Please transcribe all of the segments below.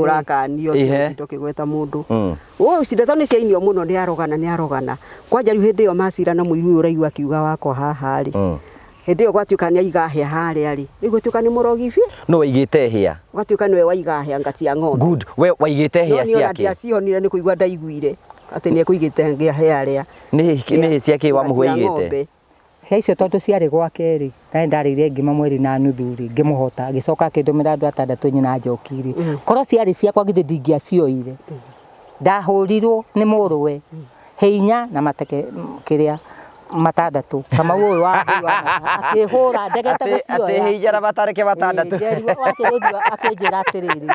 Urakanio ndoke gweta mundu cindeto ni ciainio muno ni arogana kwanja riu hindi yo macira na muiru uraigua kiuga wakwa haha ri hindi yo gwatuika ni aiga hia haria ri riu gwatuika ni murogi fi no waigite hia gwatuika ni waiga hia ngacia ng'ombe good we waigite hia ciake no cionire ni kuigua ndaiguire ati ni kuigite ngia hia aria ni ciake wa muhigite he icio tondu ciari gwake ri na ndarire ngima mweri na nuthu ri ngimuhota gicoka akindumira andu atandatu nyina njokiri koro ciari ciakwa githe ndingia cioire ndahurirwo ni muruwe heinya na mateke kiria matandatu kama uyu wa akihura ndegete gucio ati heinya na matareke matandatu akinjira atiriri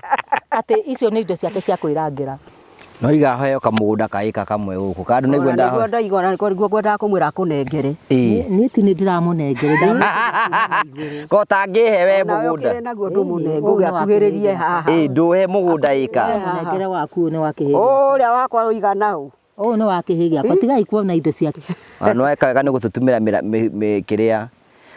ati icio ni indo ciake cia kwirangira no igaheo kamugunda kaika kamwe guku kandu niguo ndaho ndaigona niguo gwenda kumwira kunengere ni ti ni ndiramunengere ko tangihe we mugunda naguo ndumunengo gakuhiririe haha nduhe mugunda ika munengere waku ni wakihiri uria wakwa uigana u ni wakihiri akwa tigai kuona indo ciake no eka wega ni gututumira kiria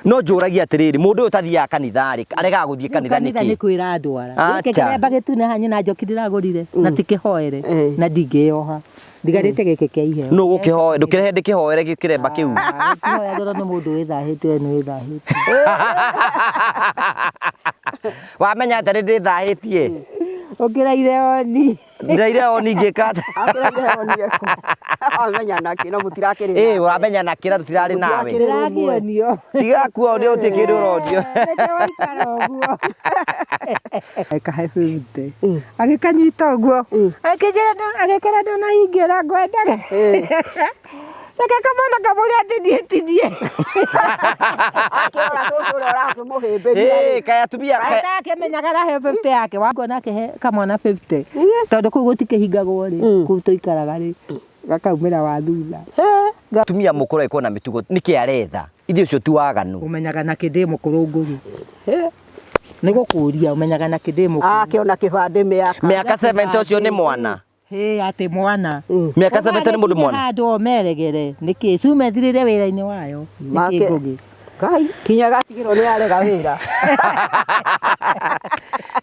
no njuragia atiriri mundu uyu tathia kanithari arega guthie kanitha niki ni kwira andwara gikire bagitune hanyu na njoki ndiragurire na tikihoere na ndingeoha ndigarite gike kia iheo no gukihoe ndukirehe ndikihoere gikiremba kiu no yagoro ni mundu withahite ni withahite wamenya atari ndithahitie ukiraire oni ndiraire oni ngikata akiraire oni eku amenya naki no mutirakirira uramenya naki na tutirari nawe tirakionio tiga kuo ni utikindu rodio kahe fute agikanyita uguo agikora ndona ingira ngwendaga kama kamuri atindie akira soso ora kimuhimberia kaya tubia kaya kemenyaga na he 50 yake wangu nake he kama na 50 tondu ku gutikihingagwo ri ku tuikaraga ri gakaumira wa thutha tumia mukuru iko na mitugo niki aretha ithio ucio tu waganu umenyaga na kindi mukuru nguri nigo kuria umenyaga na kindi mukuru akiona kibande miaka 70 ucio ni mwana ati mwana miaka 70 ni mundu mwana handu meregere niki cume thirire wira-ini wayo niki ngugi kai kinya gatigiro ni arega wira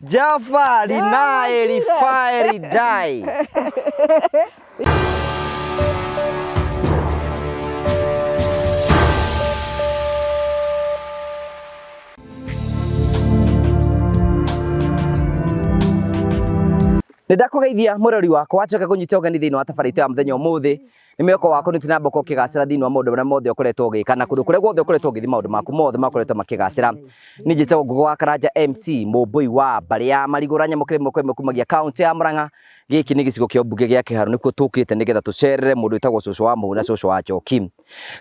Jafari na Fire die Ndakugeithia murori wako wachoka kunyita ugeni thiini wa tabarite ya muthenya umuthi ni mioko wako ni tinamboko ukigacira thiini wa maundu na mothe ukoretwo ugika kundu kuria guothe ukoretwo ugithi maundu maku mothe makoretwo makigacira ni njitagwo Ngugi wa Karanja MC Mumbui wa mbari ya Marigura nyamukire mweko kumagia county ya Murang'a giki ni gicigo kia mbunge gia Kiharu nikuo tukite nigetha tucerere mundu witagwo Cucu wa Muhu na Cucu wa Njoki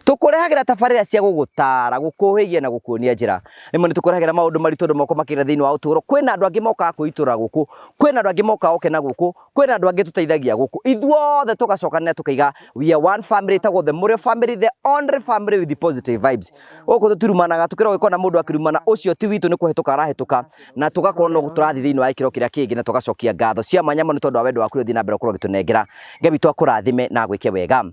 tukurehagira tabarira cia gugutara gukuhigia na gukuonia njira rimwe ni tukurehagira maundu maritu ndu moko makira thiini wa uturo kwina andu angi moka kuitura guku kwina andu angi moka okena guku kwina andu angi tuteithagia guku ithuothe tugacokanira tukaiga we are one family tagwo the Murio family, the only family with the positive vibes guku tuturumanaga tukira gikona mundu akirumana ucio ti witu ni kuhituka arahituka na tugakorwo no turathi thiini wa ikiro kiria kingi na tugacokia ngatho cia manyama ni tondu wa wendo waku ri thina mbere ukorwo gitunengera Ngai witu akurathime na gwike wega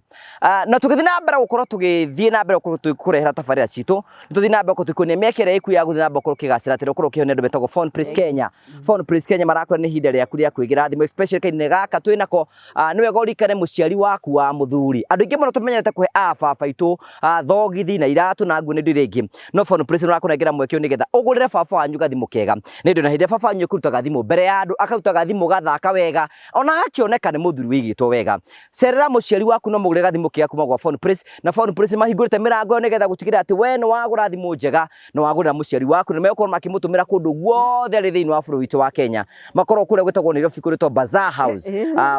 na tugithi na mbere gukorwo tugithie na mbere gukorwo tukurehera tabarira citu tuthi na mbere gukorwo tukuonia miekere iku ya guthi na mbere gukorwo kigacira tiri gukorwo kihone ndu betagwo Phone Prince Kenya Phone Prince Kenya marakora ni hinda riaku ria kwigira thimu especially kaine gaka twinako ni wega urikane muciari waku wa muthuri andu ingi muno tumenyerete kuhe baba itu thogithi na iratu na nguo ni ndu ringi no Phone Prince urakũnengera mwekio nigetha ugurire baba wanyu gathimu kega ni ndu na hindi baba wanyu kurutaga thimu mbere ya andu akarutaga thimu gathaka wega ona akioneka ni muthuri wigitwo wega cerera muciari waku no mugure gathimu kega kuma gwa Phone Prince na Phone Prince mahingurite mirango nigetha gutigira ati we no wagura thimu njega no wagura muciari waku ni mekorwo makimutumira kundu guothe ri thiini wa bũrũri witu wa Kenya makorwo kuria gwitagwo Nairobi kuritwo Bazaar House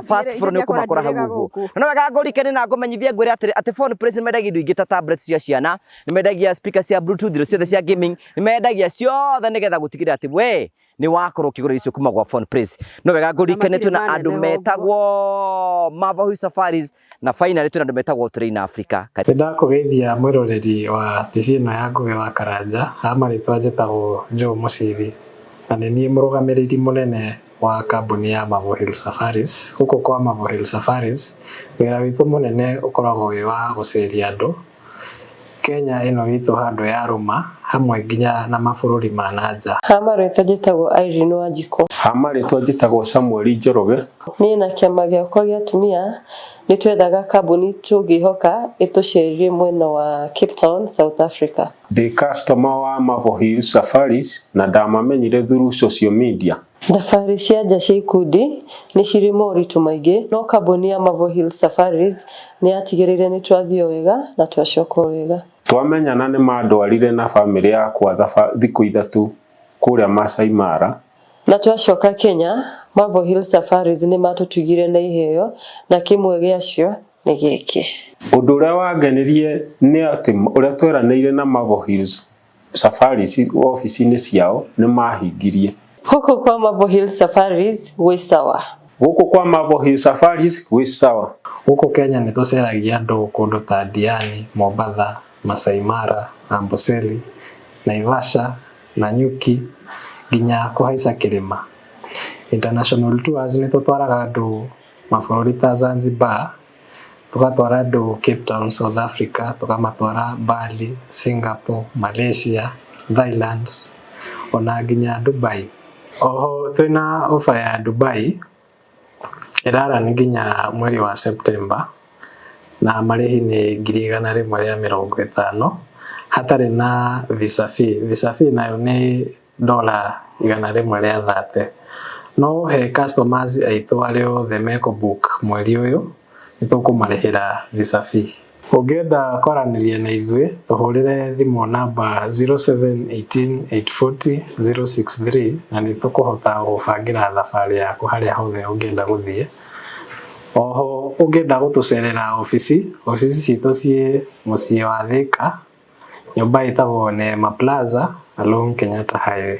first floor ni kumakora hau uguo no wega ngurikane na ngumenyithie ngwire ati Phone Prince mendagia indo ingi ta tablets cia ciana ni mendagia speaker cia bluetooth ro ciothe cia gaming ni mendagia ciothe nigetha gutigira ati we ni wakorwo kigura icio kuma gwa Phone Prince no wega ngurikane tu na andu metagwo Mavahui Safaris na finally tu na andu metagwo Train Africa ndakugeithia mwiroreri wa TV no ya Ngugi wa Karanja amaritwa njitagwo Joe Mucithi na ni nie murugamiriri munene wa kambuni ya Mavahui Safaris huko kwa Mavahui Safaris wira witu munene ukoragwo wi wa guceria andu Kenya ino itu handu ya ruma hamwe nginya na mabũrũri ma nanja. Hamarĩtwa njĩtagwo Irene Wanjikũ. Hamarĩtwa njĩtagwo Samuel Njoroge. Niĩ na kĩama gĩakwa gĩa atumia nĩ twendaga kambuni tũngĩhoka ĩtũcerie mwena wa Cape Town, South Africa. Ndĩ customer wa Mavo Hill Safaris na ndamamenyire through social media. Thabarĩ cia nja cia ikundi nĩ cirĩ moritũ maingĩ, no kambuni ya Mavo Hill Safaris nĩ yatigĩrĩire nĩ twathiĩ wega na twacoka wega. Twamenyana nĩ mandwarire na famĩlĩ yakwa thikũ ithatũ kũrĩa Masai Mara. Na twacoka Kenya, Mavo Hill Safaris nĩ matũtugire na iheo na kĩmwe gĩacio nĩ gĩkĩ. Ũndũ ũrĩa wangenirie nĩ atĩ ũrĩa tweranĩire na Mavo Hill Safaris ofici-inĩ ciao nĩ mahingirie. Gũkũ kwa Mavo Hill Safaris gwĩ sawa. Gũkũ kwa Mavo Hill Safaris gwĩ sawa. Gũkũ Kenya nĩ tũceragia andũ kũndũ ta Diani, Mombasa, Masai Mara, Amboseli, Naivasha, Nanyuki, nginya kũhaica kĩrĩma. International tours nĩ tũtwaraga andũ mabũrũri ta Zanzibar, tũgatwara andũ Cape Town, South Africa, tũkamatwara Bali, Singapore, Malaysia, Thailand, ona nginya Dubai. Oho twina ofa ya Dubai ĩrara nĩ nginya mweri wa September na marĩhi nĩ 150 hatarĩ na visa fee. Visa fee nayo nĩ $130. No he customers aitũ arĩa othe meko book mweri ũyũ nĩ tũkũmarĩhĩra visa fee. Ũngĩenda kwaranĩria na ithuĩ tũhũrĩre thimũ namba 0718840063 na nĩ tũkũhota gũbangĩra thabarĩ yaku harĩa hothe ũngĩenda gũthiĩ. Oho ũngĩenda gũtũcerera ofici citũ ciĩ mũciĩ wa Thika, nyũmba ĩtagwo Neema Plaza along Kenyatta Highway.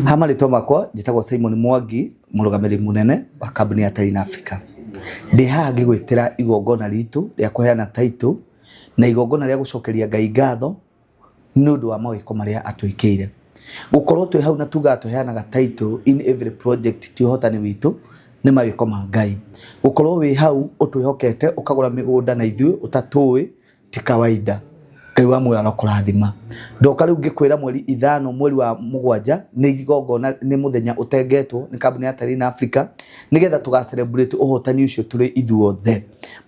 Hamarĩtwa makwa njĩtagwo Simon Mwangi, mũrũgamĩrĩri mũnene wa kambuni ya Terina Africa. Ndĩ haha ngĩgwĩtĩra igongona ritũ rĩa kũheana taitũ na igongona rĩa gũcokeria Ngai ngatho nĩ ũndũ wa mawĩko marĩa atwĩkĩire. Gũkorwo twĩ hau na tuga tũheanaga taitũ in every project ti ũhotani witũ nĩ mawĩko ma Ngai. Gũkorwo wĩ hau ũtwĩhokete ũkagũra mĩgũnda na ithuĩ ũtatũĩ ti kawaida. Ngai wa muoyo arokũrathima. Ndoka rĩu ngĩkwĩra mweri 5 mweri wa 7 nĩ igongona nĩ mũthenya ũtengetwo nĩ kambuni ya Terina Africa nĩgetha tũga celebrate ũhotani ũcio tũrĩ ithuothe.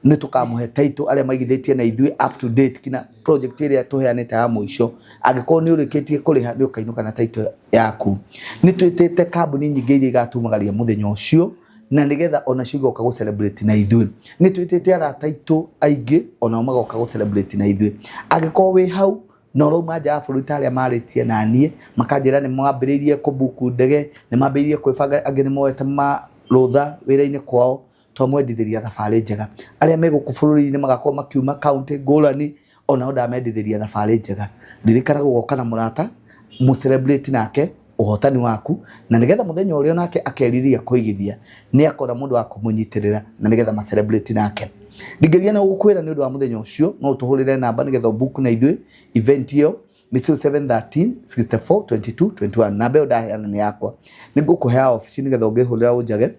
Nĩ tũkamũhe taitũ arĩa maigithĩtie na ithuĩ up to date kina project ĩrĩa tũheanĩte ya mũico. Angĩkorwo nĩ ũrĩkĩtie kũrĩha nĩ ũkainũka na taitũ yaku. Nĩ twĩtĩte kambuni nyingĩ iria igatumagaria mũthenya ũcio na nigetha ona cigoka go celebrate na ithuĩ. Nĩ twĩtĩte arata aitũ aingĩ ona magoka go celebrate na ithuĩ. Angĩkorwo wĩ hau na ũrauma nja ya bũrũri ta arĩa marĩtie na niĩ makanjĩra nĩ mwambĩrĩirie kũbuku ndege, nĩ mambĩrĩirie kwĩbanga, angĩ nĩ moete marũtha wĩra-inĩ kwao, twamwendithĩria thabarĩ njega. Arĩa megũkũ bũrũri-inĩ magakorwo makiuma kaunti ngũrani ona ndamendithĩria thabarĩ njega. Ririkana gũgoka na mũrata mu celebrate nake ũhotani waku na nigetha mũthenya ũrĩa nake akeriria kũigithia nĩ akora mũndũ wa kũmũnyitĩrĩra na nigetha ma celebrate nake. Ndingĩria na gũkwĩra nĩ ũndũ wa mũthenya ũcio no tũhũrĩre namba nigetha book na ithuĩ event ĩyo nĩ 0713 64 22 21. Namba ĩyo ndaheana nĩ yakwa. Nĩ ngũkũhe ofici nigetha ũngĩhũrĩra ũnjage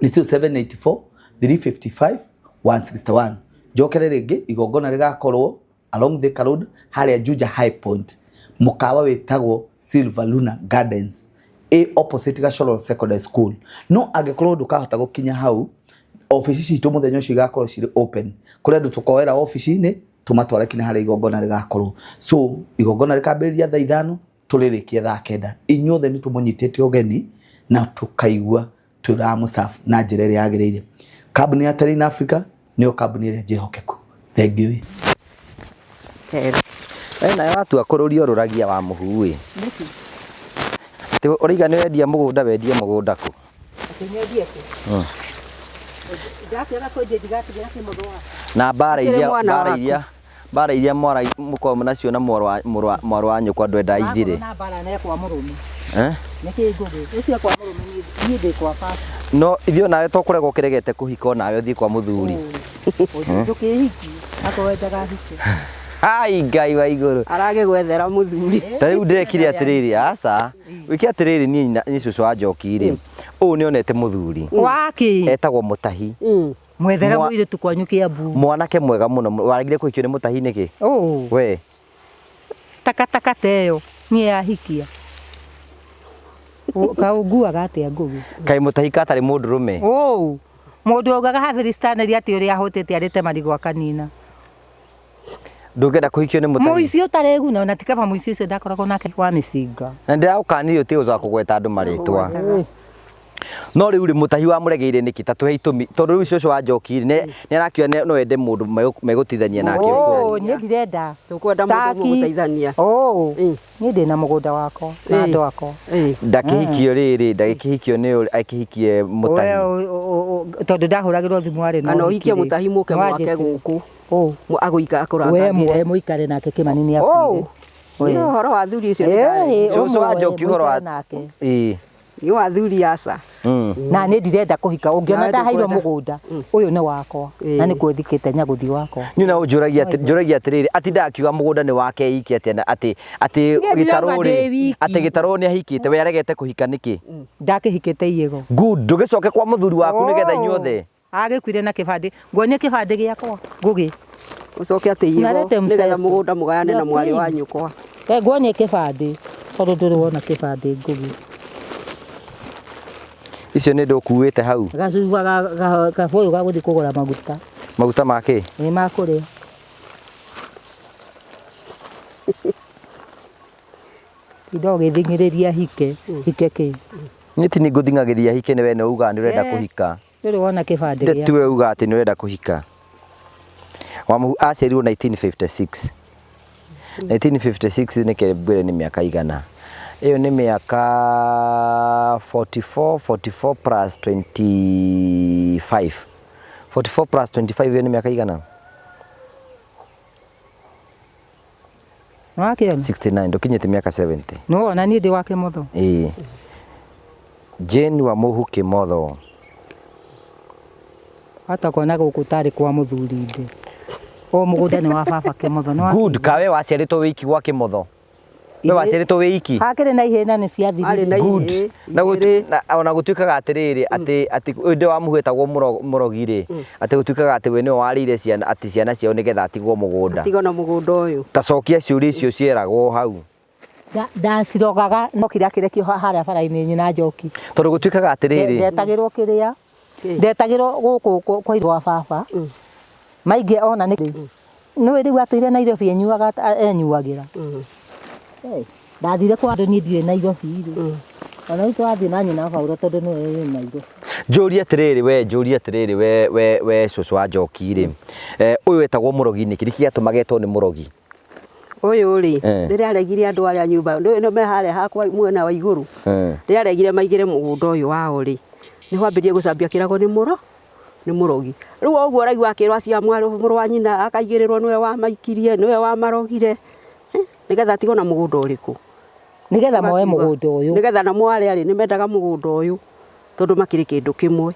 nĩ 0784 355 161. Njokere rĩngĩ igongona rĩgakorwo along the road harĩa Juja High Point mũkawa wĩtagwo Silver Luna Gardens opposite Gasholo Secondary School. No angĩkorwo ndũkahota gũkinya hau ofici citũ mũthenya ũcio igakorwo cirĩ open kũrĩa andũ tũkoera ofici-inĩ tũmatware kinya harĩa igongona rĩgakorwo. So igongona rĩkambĩrĩria thaa 5 tũrĩrĩkie thaa 9. Inyuothe nĩ tũmũnyitĩte ũgeni na tũkaigua tũramũsafu na njĩra ĩrĩa yagĩrĩire. Kambuni ya Terina Africa nĩyo kambuni ĩrĩa njĩhokeku. Thank you. Nayo watua kũrũria ũrũragia wa mũhu ĩ. Ti ũrĩga nĩ wendia mũgũnda wendia mũgũnda kũ? Akĩnyendia kũ? Ndakĩra kwendia ndigatigĩra kĩmũthũa. Na bara iria mũkorwo nacio na mwarũ wa nyũkwa ndwenda ithire. Na bara nĩ kwa mũrũmi. Nĩkĩ ngũgĩ? Ũcio kwa mũrũmi niĩ ndĩ kwa papa. No ithio nawe tũkũrega ũkĩregete kũhika nawe ũthiĩ kwa mũthuri. Ndũkĩhiki akwendaga hiki. Ai Ngai wa igũrũ. Aragĩgwethera mũthuri. Ta rĩu ndĩrekire atĩrĩrĩ aca wĩke atĩrĩrĩ niĩ cũcũ wa Njoki rĩ ũũ nĩ onete mũthuri waki etagwo Mũtahi Mwethera mwire tukwanyukia bu. Mwanake mwega muno waragire kuhikio ni mutahi niki? We. Taka teyo ni yahikia. Kaugua gate ngugi. Kai mutahi katari mundu rume. Mundu augaga Haveristan ati uri ahotete arite marigo akanina. Ndungenda kuhikio ni mutahi. Muici utaregu na natikaba muici ucio ndakoragwo nake kwa micinga. Na ndiraukanirio ti uza kugweta andu maritwa. No riu ri mutahi wa muregeire niki tatuhe itumi tondu riu ucio wa Njoki ni arakio no ende mundu megutithania nake. Ni ndirenda tukwenda mundu mugutithania. Ni ndina mugunda wako na andu wako. Ndakihikio riri ndagikihikio ni akihikie mutahi. Tondu ndahuragirwo thimu ari no. Ana uhikie mutahi muke mwake guku. Aguika akuranga. We muikare nake Kimani ni akire. We horo wa thuri ucio ni. Cucu wa Njoki horo wa nake. Ni wa thuri aca. Na ni ndirenda kuhika ungiona ndahairwo mugunda uyu ni wakwa na ni kwithikite nyaguthi wakwa. Ni na njuragia atiriri ati ndakiuga mugunda ni wake iki ati gitaro ni ahikite we aregete kuhika niki? Ndakihikite iyego. Good ndugicoke kwa muthuri waku nigetha inyuothe. Agikwire na kibandi ngonie kibandi giakwa ngugi. Ucoke ati iyego nigetha mugunda mugayane na mwari wa nyukwa. Ngonie kibandi tondu nduri wona kibandi ngugi. Icio ni ndukuite hau. Gacuba kaboyo ga guthi kugura maguta. Maguta make? Ni makuria. Indo githingiriria hike ki. Niti ni nguthingagiria hike ni we no uga ni urenda kuhika. Nduri wona kibandi gia. Tiwe uga ati ni urenda kuhika. Aciarirwo 1956. 1956 ni kebwire ni miaka igana. Iyo ni miaka 44 plus 25. 44 plus 25 iyo ni miaka igana? Wakiona? 69 ndukinyite miaka 70. No ona ni ndi wake motho. Jane wa Muhu Kimotho. Hata kona gukutari kwa muthuri ndi. Mugunda ni wa baba Kimotho no. Good kawe waciaritwo wiki gwa Kimotho. We waciaritwo wiki. Hakire na ihena ni ciathirire. Good. Na ona gutuikaga atiriri ati ndi wa Muhu etagwo Murogire ati gutuikaga ati we ni warire ciana ati ciana ciao nigetha atigwo mugunda. Atigwo na mugunda uyu. Tacokia ciuri icio cieragwo hau. Ndacirogaga no kiria kirekio haria bara-ini nyina Njoki. Tondu gutuikaga atiriri. Ndetagirwo kiria. Ndetagirwo guku kwa indo wa baba. Maingi ona ni no riu atire Nairobi enyuaga enyuagira. Ndathire kwa andu ni ndire Nairobi ri. Ona itu athi na nyina Paula tondu no Nairobi. Njuri atiriri we cucu wa Njoki ri. Uyu etagwo Murogi ni kiri kiatumagetwo ni Murogi. Uyu ri riria aregire andu aria nyumba no me haria hakwa mwena wa iguru. Riria aregire maigire mugunda uyu wao ri. Ni hwambirie gucambia kirago ni Murogi. Riu oguo raigwa akirwa cia muru wa nyina akaigirirwo niwe wa maikirie niwe wa marogire. Nigetha atigwo na mugunda uriku. Nigetha moe mugunda uyu. Nigetha na mwari ari nimendaga mugunda uyu tondu makiri kindu kimwe.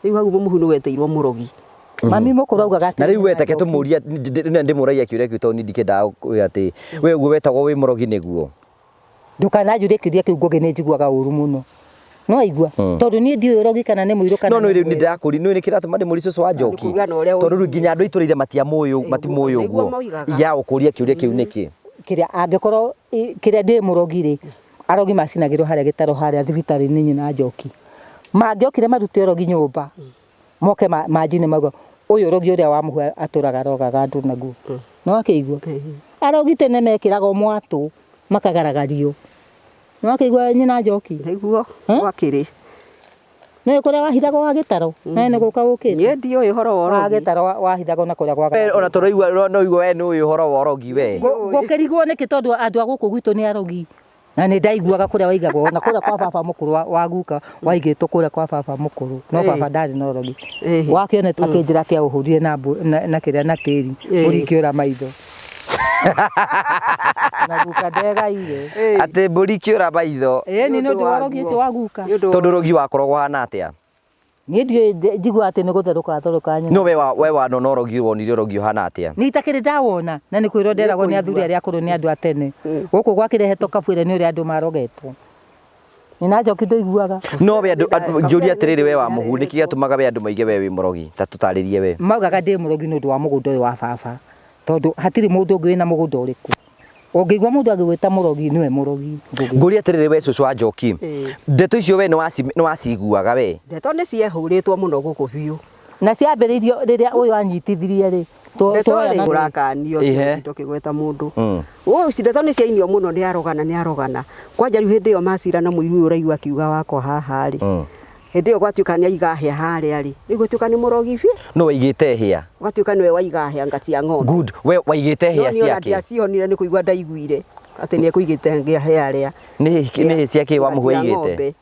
Riu hau Muhu ni weteirwo Murogi. Mami mukuru augaga ati. Na riu wetake tumuria ndimuragia kiuria kiu tondu ndikenda ati we uguo wetagwo wi Murogi niguo. Ndukana njure kiuria kiu ngugi ni njiguaga uru muno. No igua tondu ni ndi urogi kana ni muiru kana no riu ni ndakuri no ni kiratuma ndi muri cucu wa Njoki tondu riu nginya andu ituriithe matimuyu uguo ya ukuria kiuria kiu niki kiria angikorwo kiria ndi Murogire arogi macinagirwo haria gitaro haria thibitari-ini nyina Njoki mangiokire marute urogi nyumba moke manjine mauga uyu urogi uria wa Muhu aturaga rogaga andu naguo no akigua arogi tene mekiraga mwatu makagaragario no akigua nyina Njoki niguo wakiri no kuria wahithago wa gitaro na ni guka ukite ni ndio uhoro wa wa gitaro wahithago na kuria gwa ona turaigua no igua we ni uyu uhoro wa urogi we ngukirigwo niki tondu andu a guku gwitu ni arogi na ni ndaiguaga kuria waigagwo na kuria kwa baba mukuru wa guka waigitwo kuria kwa baba mukuru no baba ndari no urogi wakione akinjira kia uhurire na kiria na tiri urikiura maitho na guka ndegaire ati mburi kiura maitho ni no urogi ucio wa guka tondu urogi wakoragwo hana atia ni njigua ati ni gutheruka atheruka nyina no we wa no urogi wonire urogi hana atia ni takiri ndawona na ni kwiro nderagwo ni athuri aria akuru ni andu atene guku gwakirehetwo kabuire ni uria andu marogetwo Nina Njoki ndoiguaga. No we njũria atĩrĩrĩ we wa mũhu nĩkĩ gĩatũmaga we andũ maige we wĩ mũrogi ta tũtarĩrie we. Maugaga ndĩ mũrogi nĩ ũndũ wa mũgũnda ũyũ wa baba tondũ hatirĩ mũndũ ũngĩ wĩna mũgũnda ũrĩkũ. Ũngĩigua mũndũ agĩgwĩta mũrogi nĩwe mũrogi. Ngũria atĩrĩrĩ we cũcũ wa Njoki. Ndeto icio we nĩ waciguaga we. Ndeto nĩ ciehũrĩtwo mũno gũkũ biũ. Na ciambĩrĩirio rĩrĩa ũyũ anyitithirie rĩ. Tũrakanio tũkĩgweta mũndũ. Ndeto nĩ ciainio mũno nĩ arogana. Kwanja rĩu hĩndĩ ĩyo macira na mũiru ũyũ ũraigua akiuga wakwa haha rĩ. Hĩndĩ ĩyo gwatuĩka nĩ aiga hĩa harĩa rĩ. Rĩu gwatuĩka nĩ mũrogi biũ. No waigĩte hĩa. Gwatuĩka nĩwe waiga hĩa anga cia ng'ombe. Good. We waigĩte hĩa ciake. Ndiacionire nĩ kũigua ndaiguire atĩ nĩ ekũigĩte hĩa harĩa. Nĩ hĩa ciake wa mũhu aigĩte.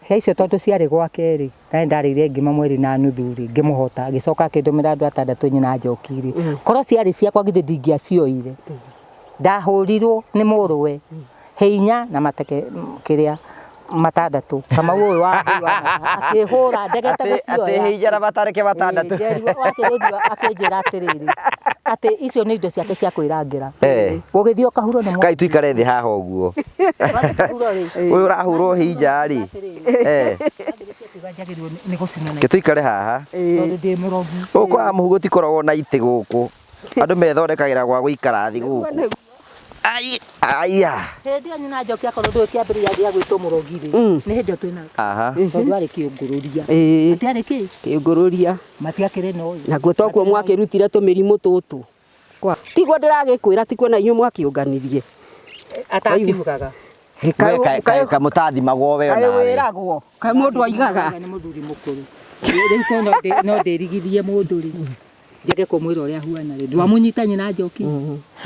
Hĩa icio tondũ ciarĩ gwake rĩ. Na ndarĩire ngima mweri na nuthu rĩ ngĩmũhota agĩcoka akĩndũmĩra andũ 6 nyina Njoki rĩ. Korwo ciarĩ ciakwa githĩ ndingĩacioire. Ndahũrirwo nĩ mũrũwe. Hinya na mateke kĩrĩa 6 kama ũyũ wa akĩhũra ndegete gũcioya. Atĩ hinya na matareke 6. Wakĩrũthio akĩnjĩra atĩrĩrĩ atĩ icio nĩ indo ciake cia kwĩrangĩra. Gũgĩthiĩ ũkahurwo nĩ mũndũ. Kai tuikare thĩ haha ũguo. Ũyũ ũrahurwo hinya rĩ. Ke tuikare haha. Tondũ ndĩ mũrogi. Gũkũ haha mũhu gũtikoragwo na itĩ gũkũ. Andũ methondekagĩra gwa gũikara thĩ gũkũ. Aya. Hĩndĩ ĩyo nyina Njoki akorwo ndũĩ kĩambĩrĩria gĩa gwĩtwo mũrogi rĩ. Nĩ hĩndĩ ĩyo twĩna. Tondũ arĩ kĩũngũrũria. Atiarĩ kĩ? Kĩũngũrũria. Matiakĩrĩ no. Naguo tokuo mwakĩrutire tũmĩrimũ tũtũ. Tiguo ndĩragĩkwĩra ti kwĩna inyuĩ mwakiũnganirie. Atakiugaga. Kaĩ mũtathimagwo we ona. Kaĩ wĩragwo. Kaĩ mũndũ aigaga. Nĩ mũthuri mũkũrũ. Rĩu no ndĩrigithie mũndũ rĩ. Njage kũmwĩra ũrĩa ahuana rĩ. Ndwamũnyita nyina Njoki.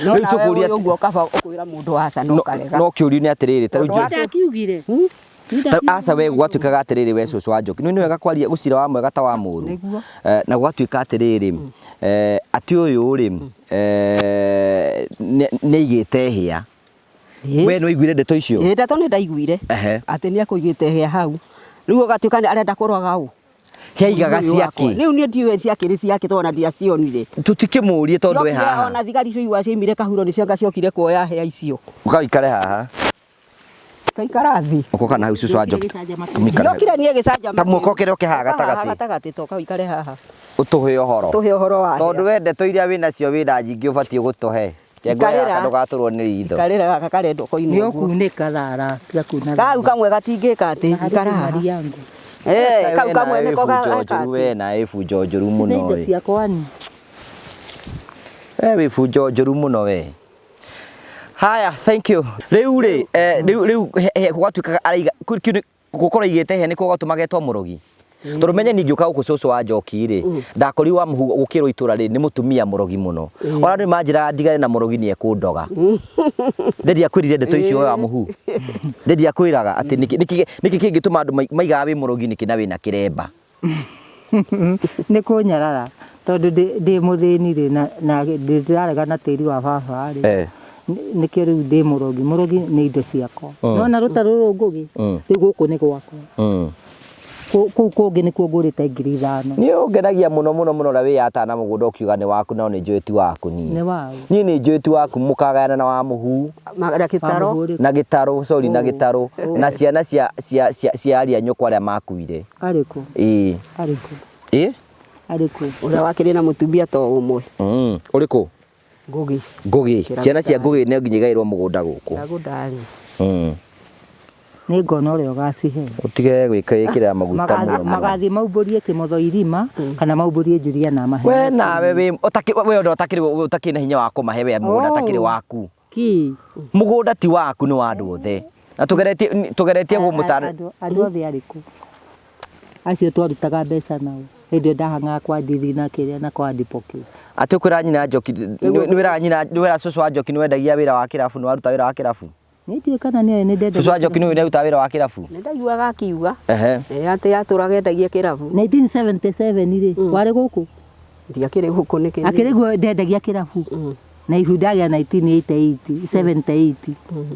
No tũkũria ũguo kaba ũkwĩra mũndũ waca no karega. No kĩũrio nĩ atĩrĩrĩ ta rĩu ndakiugire. Aca we gwatuĩkaga atĩrĩrĩ we cũcũ wa Njoki. Nĩ wega kwaria gũcira wa mwega ta wa mũru. Na gwatuĩka atĩrĩrĩ atĩ ũyũ rĩ nĩ aigĩte hĩa. We nĩ waiguire ndeto icio? Ndeto nĩ ndaiguire atĩ nĩ ekũigĩte hĩa hau. Rĩu ũgatuĩka arenda kũroga ũ. Hĩaigaga ciake. Rĩu niĩ ndiũĩ ciake nĩ ciake tondũ ona ndiacionire. Tutikĩmũrie tondũ we haha. Ona thigari icio igua ciaumire kahuro nĩcio ngaciokire kuoya hĩa icio. Ũkaikare haha. Kaikara thĩ. Ũkoka na hau cũcũ wa Njoki. Njokire niĩ gĩcanjama. Ta muoko kĩrĩa ũke haha gatagatĩ. Gatagatĩ to kaikare haha. Ũtũhe ũhoro. Tũhe ũhoro wa. Tondũ we ndeto iria wĩnacio wĩna nyingĩ ũbatiĩ gũtũhe. Kĩengũra ndũgatũrwo nĩ ritho. Ikarĩra gaka karendo koinwo. Nĩ ũkunĩka thara tiga kuna. Kau kamwe gatingĩka atĩ ikara haha. Kau kamwe nĩko gaka. We na ĩbunjo njũru mũno we. Ciakwani. We ĩbunjo njũru mũno we. Haya, thank you. Rĩu rĩ gwatuĩkaga araiga gũkorwo igĩte hĩa nĩkuo gwatũmaga etwo mũrogi. Tondũ menye ningĩ ũka gũkũ cũcũ wa Njoki rĩ ndakori wa mũhu gũkĩrwo itũra rĩ nĩ mũtumia mũrogi mũno. Ona nĩ manjĩra ndigane na mũrogi nĩ ekũndoga. Ndendi akwĩrire ndeto icio wa mũhu. Ndendi akwĩraga atĩ nĩkĩ kĩngĩtũma andũ maigaga wĩ mũrogi nĩkĩ na wĩna kĩremba. Nĩ kũnyarara tondũ ndĩ mũthĩni rĩ na ndĩrarega na tĩri wa baba rĩ. Nĩkĩo rĩu ndĩ mũrogi. Mũrogi nĩ indo ciakwa. Nona rũta rũrũ ngũgĩ rĩu gũkũ nĩ gwakwa. Kũu kũngĩ nĩkuo ngũrĩte 5,000. Nĩ ũngenagia mũno ũrĩa wĩyatana mũgũnda ũkiuga nĩ waku no nĩ njũĩ ti waku niĩ. Nĩ waku. Niĩ nĩ njũĩ ti waku mũkagayana na wa mũhu. Na gĩtarũ sorry na gĩtarũ na ciana cia aria nyũkwa arĩa makuire. Arĩkũ? Arĩkũ? Arĩkũ? Ũrĩa wakĩrĩ na mũtumia to ũmwe. Ũrĩkũ? Ngũgĩ. Ciana cia Ngũgĩ nĩ nginya igaĩrwo mũgũnda gũkũ. Ndagũndarĩ. Nĩ ngona ũrĩa ũgacihe. Ũtige gwĩkĩra maguta mũno. Magathiĩ maumbũrie Kĩmotho irima kana maumbũrie Njuria na mahe. We nawe we ũtakĩrĩ na hinya wa kũmahe we mũgũnda takĩrĩ waku. Ki. Mũgũnda ti waku nĩ wa andũ othe. Na tũgeretie gũmũtara. Andũ othe arĩkũ? Acio twarutaga mbeca nao. Hĩndĩ ndahangaga kwa ndithi na kĩrĩa na kwa ndipoki. Atĩ ũkwĩra nyina Njoki nĩ wĩra cũcũ wa Njoki nĩ wendagia wĩra wa kĩrabu nĩ waruta wĩra wa kĩrabu. Nĩtiĩ kana nĩ ndenda. Cũcũ wa Njoki nĩ ũrutaga wĩra wa kĩrabu. Nĩ ndaiguaga akiuga. Atĩ yatũraga endagia kĩrabu. 1977 rĩ warĩ gũkũ. Ndiakĩrĩ gũkũ nĩkĩ. Akĩrĩ guo ndendagia kĩrabu. Na ihunda gĩa 1988 78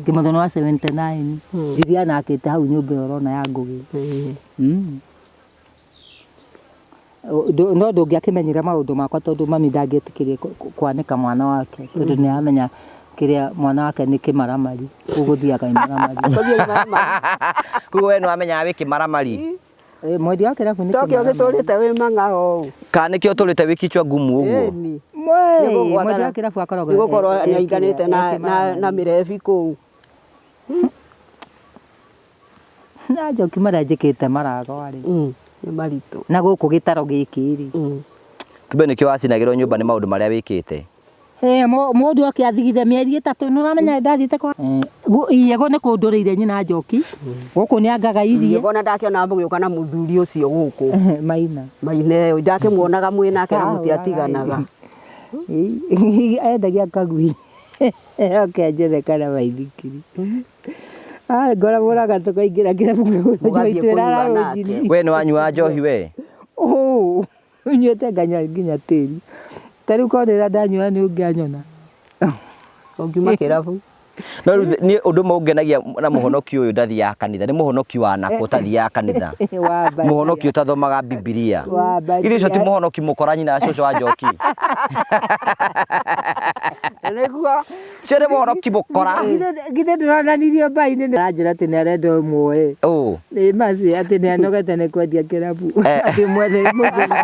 Kĩmotho wa 79 Viviana akĩte hau nyũmba ũrona ya Ngũgĩ. No ndũngĩakĩmenyera maũndũ makwa tondũ mami ndangĩetĩkĩrie kwanĩka mwana wake tondũ nĩ amenya kiria mwana wake ni kimaramari uguthiaga imaramari we no amenya wi kimaramari mwendi wake rafu ni tokio giturite wi mang'ao ka nikio turite wi kichwa ngumu uguo mwendi wake rafu akoragwo nigukorwo ni ainganite na mirebi kuu na njoki maranjikite marago ari ni maritu na guku gitaro giki ri tumbe nikio wacinagirwo nyumba ni maundu maria wikite mundu akiathigithe mieri 3 nuramenya ndathite kwa iyego ni kunduriire nyina njoki guku ni angaga irie iyego na ndakiona mugiuka na muthuri ucio guku maina ndakimuonaga mwinake na mutiatiganaga endagia kagui akenjere kana maithikiri ngora mũraga tũkaingĩra kĩrabu we nĩ wanyua njohi we nyuĩte nganyua nginya tĩri ta rĩu korĩra ndanyua nĩ ũngĩanyona ũngiuma kĩrabu no nĩ ũndũ mũngenagia na mũhonoki ũyũ ndathiaga kanitha nĩ mũhonoki wa nakũ ũtathiaga kanitha mũhonoki ũtathomaga Bibilia ithuĩ ũcio ti mũhonoki mũkora nyina cũcũ wa Njoki nĩguo ũcio nĩ mũhonoki mũkora githĩ ndĩronanirio mbainĩ nĩranjĩra atĩ nĩ arenda ũmwoe nĩ maci atĩ nĩ anogete nĩ kwendia kĩrabu atĩ mwethere mũthuri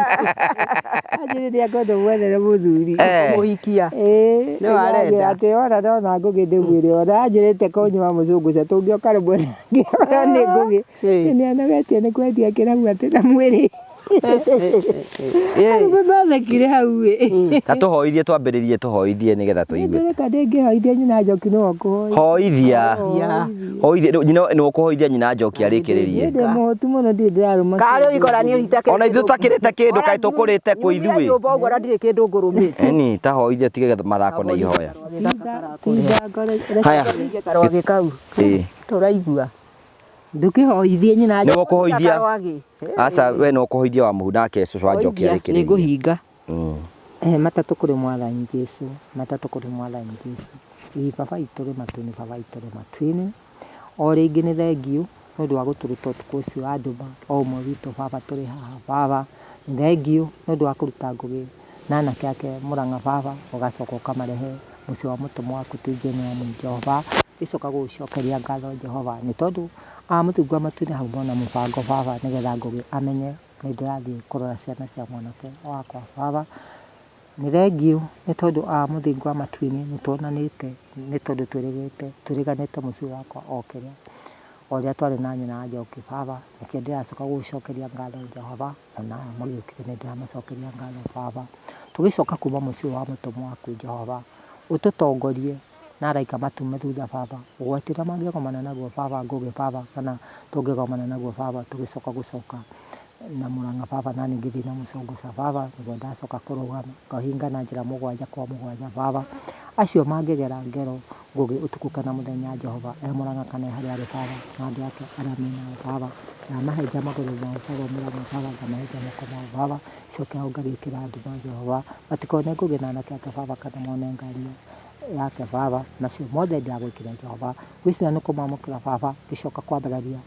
anjĩrĩria kwenda mwethere mũthuri mũhikia nĩ warenda atĩ ona ndona ngũgĩ ndĩmwĩre ona anjĩrĩte konyua mũcũngũca tũngĩoka rĩmwe nĩ ngũgĩ nĩ anogetie nĩ kwendia kĩrabu atĩ na mwĩrĩ mathekire hau ta tũhoithie twambĩrĩrie tũhoithie nĩgetha tũigue reka ndĩngĩhoithia nyina Njoki nĩwe ũkũhoithia hoithia nyina nĩ ũkũhoithia nyina Njoki arĩkĩrĩrie ndĩ mũhũtu mũno ndirĩ ndĩrarũma karĩ ũikoranie ũrite ona ithuĩ tũtakĩrĩte kĩndũ kaĩ tũkũrĩte kũ ithuĩ nyũmba ũguo na ndirĩ kĩndũ ngũrũmĩte ni ta hoithia tige mathako na ihoya haya karwagĩ kau tũraigua ndũkĩhoithie nyina nĩ ũkũhoithia aca we no ũkũhoithia wa mũhu nake cũcũ wa Njoki arĩkĩrĩrie nĩ ngũhinga matatũ kũrĩ mwathani Jesũ matatũ kũrĩ mwathani Jesũ baba itũ rĩ matu-inĩ baba itũ rĩ matu-inĩ o rĩngĩ nĩ thengio nĩ ũndũ wa gũtũruta ũtukũ ũcio wa nduma o ũmwe witũ baba tũrĩ haha baba nĩ thengio nĩ ũndũ wa kũruta ngũgĩ na anake ake Mũrang'a baba ũgacoka ũkamarehe mũciĩ wa mũtũmwo waku tũingĩ-inĩ wa mũingĩ Jehova gĩcoka gũgũcokeria ngatho Jehova nĩ tondũ mũtungwa matu-inĩ hau mona mũbango baba nĩgetha ngũgĩ amenye nĩ ndĩrathiĩ kũrora ciana cia mwanake wakwa baba nĩ thengio nĩ tondũ mũthingu matu-inĩ nĩ tuonanĩte nĩ tondũ tũriganĩte mũciĩ wakwa o kĩrĩa o rĩrĩa twarĩ na nyina Njoki baba nĩkĩo ndĩracoka gũgũcokeria ngatho Jehova ona magĩũkire nĩ ndĩramacokeria ngatho baba tũgĩcoka kuma mũciĩ wa mũtũmwo waku Jehova ũtũtongorie na araika matume thutha baba ũgwatĩra mangĩgomana naguo baba ngũgĩ baba kana tũngĩgomana naguo baba tũgĩcoka gũcoka na Mũrang'a baba na ningĩ thiĩ na mũcũngũca baba nĩguo ndacoka kũrũgama ngahinga na njĩra 7 kwa 7 baba acio mangĩgera ngero ngũgĩ ũtukũ kana mũthenya Jehova Mũrang'a kana harĩa arĩ baba na andũ ake arĩa menawe baba na mahenja magũrũ mao baba Mũrang'a baba ngamahenja moko mao baba coke hau ngagĩkĩra nduma Jehova matikone ngũgĩ na anake ake baba kana mone ngari yake baba nacio mothe ndagwĩkĩra Jehova gwĩciria nĩ kũmamũkĩra baba gĩcoka kwambararia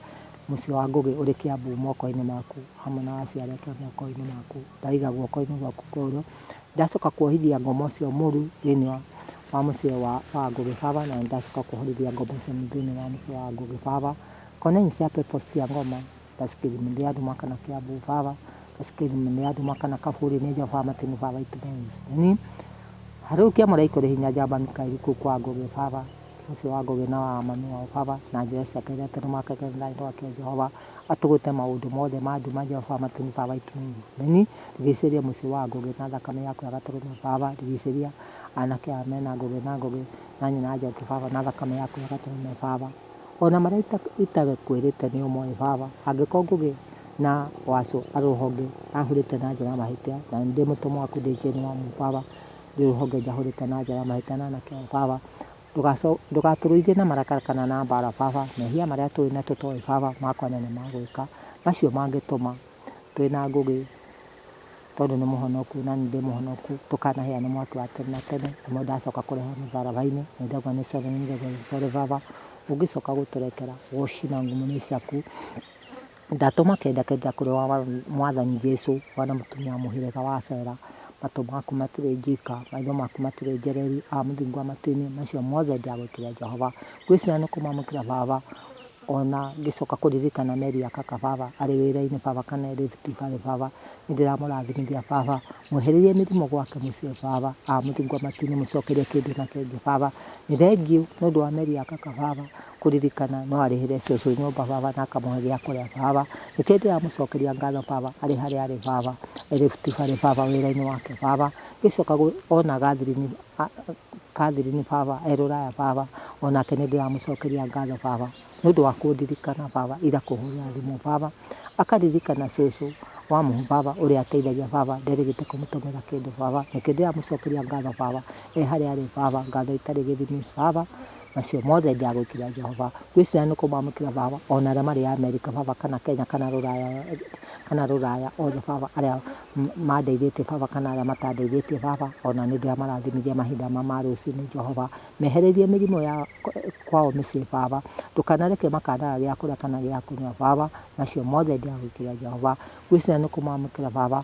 mũciĩ wa ngũgĩ ũrĩ Kĩambu moko-inĩ maku hamwe na aciari ake moko-inĩ maku ndaiga guoko-inĩ gwaku kũrũ ndacoka kuohithia ngoma ũcio mũru thĩinĩ wa mũciĩ wa ngũgĩ baba na ndacoka kuohithia ngoma ũcio thĩinĩ wa mũciĩ wa ngũgĩ baba koneni cia pepo cia ngoma tasikĩrimĩria nduma kana Kĩambu baba tasikĩrimĩria nduma kana Kaburi nĩ Jehova matini baba itumeni harukia mũraika ũrĩ hinya njamba Mikaeli kũu kwa ngũgĩ baba mũciĩ wa ngũgĩ na wa mami wao baba na njĩra ciake iria tene makagera na indo ake Jehova atũgũte maũndũ mothe ma nduma Jehova matini baba itumeni rigicĩria mũciĩ wa ngũgĩ na thakame yaku ya gatũrũme baba rigicĩria anake aya mena ngũgĩ na nyina Njoki baba na thakame yaku ya gatũrũme baba ona marĩa itakwĩrĩte nĩ ũmoĩ baba angĩkorwo ngũgĩ na wacũ arũhonge ahũrĩte na njĩra mahĩtia na ndĩ mũtũmwo waku ndĩnjĩni wa baba ndĩrũhonge njahũrĩte na njĩra mahĩtia na anake baba ndũgatũrũithie na marakara kana na mbara baba mehia marĩa tũrĩ na tũtoĩ baba makwa nene magwĩka macio mangĩtũma twĩ na ngũgĩ tondũ nĩ mũhonoku na nĩ ndĩ mũhonoku tũkanaheana mwaki wa tene na tene nĩmo ndacoka kũrehe mũtharaba-inĩ nĩ ndauga nĩ sore baba ũngĩcoka gũtũrekera gũcina ngumo-inĩ ciaku ndatũma kenda kũrĩ wa mwathani Jesũ wana mũtumia mũhĩrĩga wa Sera matũ maku matirĩ njika, maitho maku matirĩ njereri, mũthingu wa matũ-inĩ macio mothe ndagwĩkĩra Jehova. Ngwĩciria nĩ kũmamũkĩra baba, ona ngĩcoka kũririkana Mary ya kaka baba arĩ wĩra-inĩ baba kana arĩ thibitarĩ baba, nĩ ndĩramũrathimithia baba, mwehererie mĩrimũ gwake mũciĩ baba, mũthingu wa matũ-inĩ mũcokerie kĩndũ na kĩngĩ baba. Nĩ thengiũ nĩ ũndũ wa Mary ya kaka baba kũririkana no arĩhĩre cũcũ nyũmba baba na akamũhe gĩa kũrĩa baba. Nĩkĩo ndĩramũcokeria ngatho baba arĩ harĩa arĩ baba, arĩ thibitarĩ baba wĩra-inĩ wake baba. Ngĩcoka ona Catherine baba e Rũraya baba, onake nĩ ndĩramũcokeria ngatho baba nĩ ũndũ wa kũndirikana baba ira kũhũrĩra thimũ baba, akaririkana cũcũ wa mũhu baba ũrĩa ateithagia baba nderĩgĩte kũmũtũmĩra kĩndũ baba. Nĩkĩo ndĩramũcokeria ngatho baba e harĩa arĩ baba, ngatho itarĩ gĩthimi baba, macio mothe ndagwĩkĩra Jehova. Ngwĩciria nĩ kũmamũkĩra baba ona arĩa marĩ Amerika baba kana Kenya kana Rũraya othe baba arĩa mandeithĩtie baba kana arĩa matandeithĩtie baba, ona nĩ ndĩramarathimithia mahinda ma rũciinĩ Jehova. Mehererie mĩrimũ ya kwao mĩciĩ baba, ndũkanareke makanaga gĩa kũrĩa kana gĩa kũnyua baba, macio mothe ndagwĩkĩra Jehova. Ngwĩciria nĩ kũmamũkĩra baba